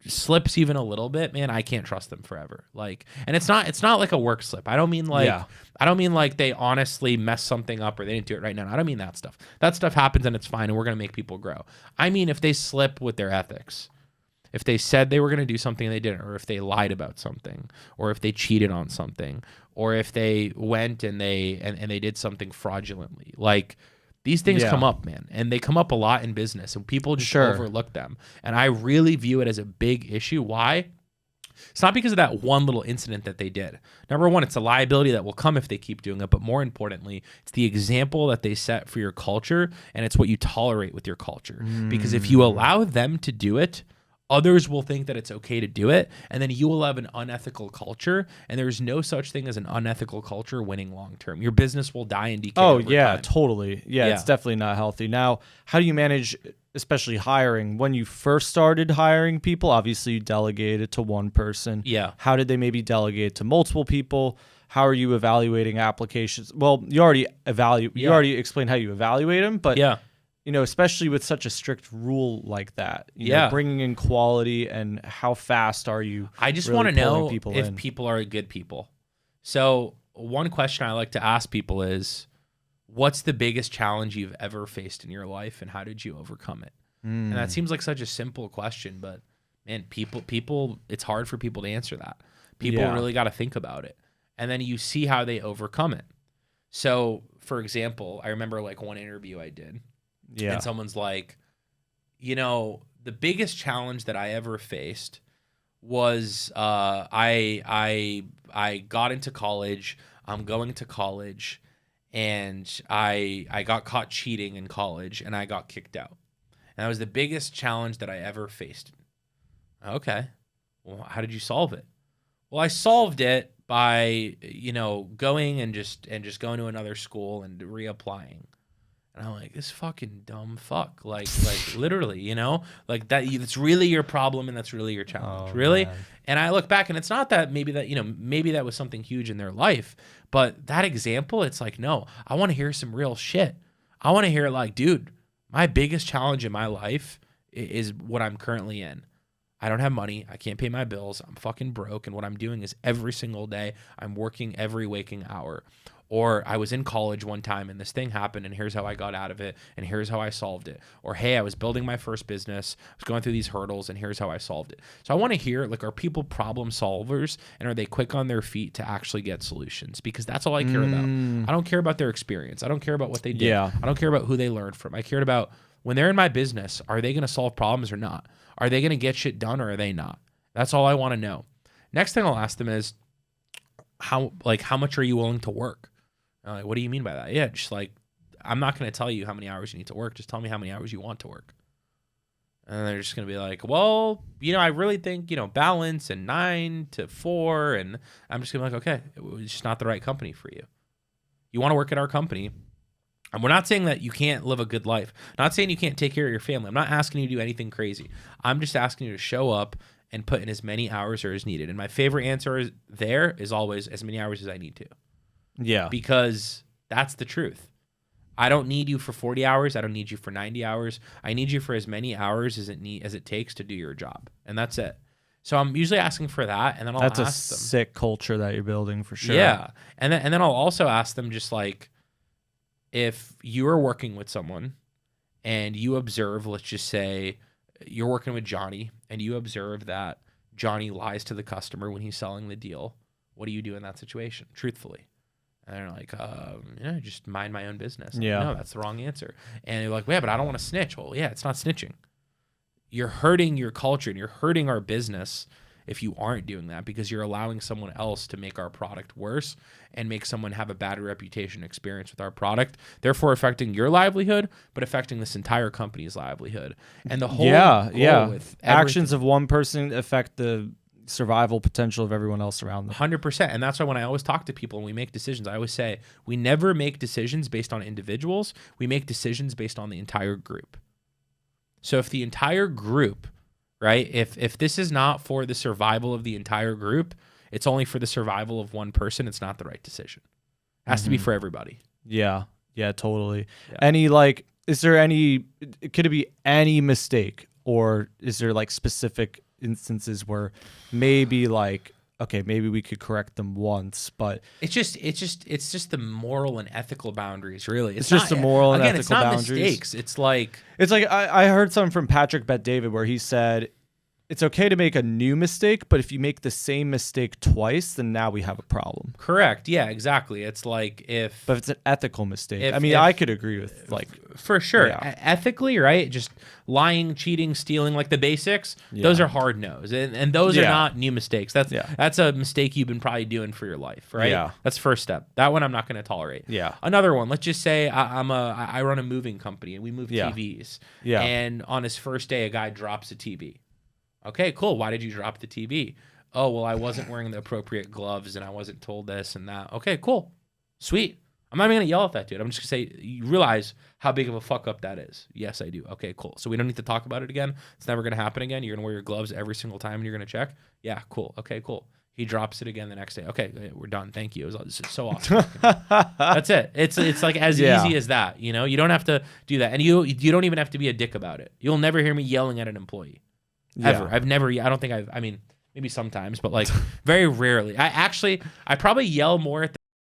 slips even a little bit, man, I can't trust them forever. Like, and it's not like a work slip. I don't mean like they honestly messed something up or they didn't do it right now. I don't mean that stuff. That stuff happens and it's fine, and we're gonna make people grow. I mean, if they slip with their ethics, if they said they were going to do something and they didn't, or if they lied about something, or if they cheated on something, or if they went and they did something fraudulently, like, these things come up, man, and they come up a lot in business, and people just overlook them. And I really view it as a big issue. Why? It's not because of that one little incident that they did. Number one, it's a liability that will come if they keep doing it. But more importantly, it's the example that they set for your culture, and it's what you tolerate with your culture. Because if you allow them to do it, others will think that it's okay to do it, and then you will have an unethical culture, and there's no such thing as an unethical culture winning long term. Your business will die and decay. Oh, over yeah, time. totally. Yeah, it's definitely not healthy. Now, how do you manage, especially hiring? When you first started hiring people, obviously you delegated to one person. Yeah. How did they maybe delegate to multiple people? How are you evaluating applications? Well, you already explained how you evaluate them, but you know, especially with such a strict rule like that, you know, bringing in quality, and how fast are you? I just really want to know if people are good people. So one question I like to ask people is, what's the biggest challenge you've ever faced in your life, and how did you overcome it? And that seems like such a simple question, but man, people, it's hard for people to answer that. People really got to think about it, and then you see how they overcome it. So, for example, I remember like one interview I did. And someone's like, you know, the biggest challenge that I ever faced was I got into college. I'm going to college, and I got caught cheating in college, and I got kicked out. And that was the biggest challenge that I ever faced. Okay. Well, how did you solve it? Well, I solved it by, you know, going and just going to another school and reapplying. And I'm like, this fucking dumb fuck. Like literally, you know, like that's really your problem, and that's really your challenge. Really? Man. And I look back, and it's not that maybe that was something huge in their life, but that example, it's like, no, I want to hear some real shit. I want to hear like, dude, my biggest challenge in my life is what I'm currently in. I don't have money. I can't pay my bills. I'm fucking broke. And what I'm doing is every single day, I'm working every waking hour. Or I was in college one time and this thing happened, and here's how I got out of it, and here's how I solved it. Or, hey, I was building my first business, I was going through these hurdles, and here's how I solved it. So I want to hear, like, are people problem solvers, and are they quick on their feet to actually get solutions? Because that's all I care about. I don't care about their experience. I don't care about what they did. I don't care about who they learned from. I cared about, when they're in my business, are they going to solve problems or not? Are they going to get shit done or are they not? That's all I want to know. Next thing I'll ask them is, how much are you willing to work? Like, what do you mean by that? Yeah, just like, I'm not going to tell you how many hours you need to work. Just tell me how many hours you want to work. And they're just going to be like, well, you know, I really think, you know, balance and 9 to 4. And I'm just going to be like, okay, it's just not the right company for you. You want to work at our company. And we're not saying that you can't live a good life. Not saying you can't take care of your family. I'm not asking you to do anything crazy. I'm just asking you to show up and put in as many hours as needed. And my favorite answer is always as many hours as I need to. Yeah. Because that's the truth. I don't need you for 40 hours. I don't need you for 90 hours. I need you for as many hours as it takes to do your job. And that's it. So I'm usually asking for that, and then I'll ask them. That's a sick culture that you're building for sure. Yeah. And then I'll also ask them, just like, if you are working with someone and you observe, let's just say you're working with Johnny and you observe that Johnny lies to the customer when he's selling the deal, what do you do in that situation, truthfully? And they're like, just mind my own business. Yeah. No, that's the wrong answer. And they're like, yeah, but I don't want to snitch. Well, yeah, it's not snitching. You're hurting your culture and you're hurting our business if you aren't doing that, because you're allowing someone else to make our product worse and make someone have a bad reputation experience with our product, therefore affecting your livelihood, but affecting this entire company's livelihood. And the whole goal with actions of one person affect the survival potential of everyone else around them. 100%. And that's why when I always talk to people and we make decisions, I always say we never make decisions based on individuals. We make decisions based on the entire group. So if the entire group, right, if this is not for the survival of the entire group, it's only for the survival of one person, it's not the right decision. It has to be for everybody. Yeah. Yeah, totally. Yeah. Could it be any mistake, or is there like specific instances where maybe like, okay, maybe we could correct them once, but it's just the moral and ethical boundaries, really. It's just the moral and ethical it's not boundaries. Mistakes. It's like I heard something from Patrick Bet-David where he said it's okay to make a new mistake, but if you make the same mistake twice, then now we have a problem. Correct. Yeah, exactly. It's like but it's an ethical mistake. I could agree with, like, for sure. Yeah. Ethically, right? Just lying, cheating, stealing, like the basics. Yeah. Those are hard no's, and those are not new mistakes. That's a mistake you've been probably doing for your life, right? Yeah. That's first step. That one I'm not going to tolerate. Yeah. Another one. Let's just say I run a moving company and we move TVs. Yeah. And on his first day, a guy drops a TV. Okay, cool. Why did you drop the TV? Oh, well, I wasn't wearing the appropriate gloves and I wasn't told this and that. Okay, cool. Sweet. I'm not even going to yell at that dude. I'm just going to say, you realize how big of a fuck up that is. Yes, I do. Okay, cool. So we don't need to talk about it again. It's never going to happen again. You're going to wear your gloves every single time and you're going to check. Yeah, cool. Okay, cool. He drops it again the next day. Okay, we're done. Thank you. This is so awesome. That's it. It's like as easy as that. You know, you don't have to do that. And you don't even have to be a dick about it. You'll never hear me yelling at an employee. Ever. I mean, maybe sometimes, but like very rarely. I probably yell more at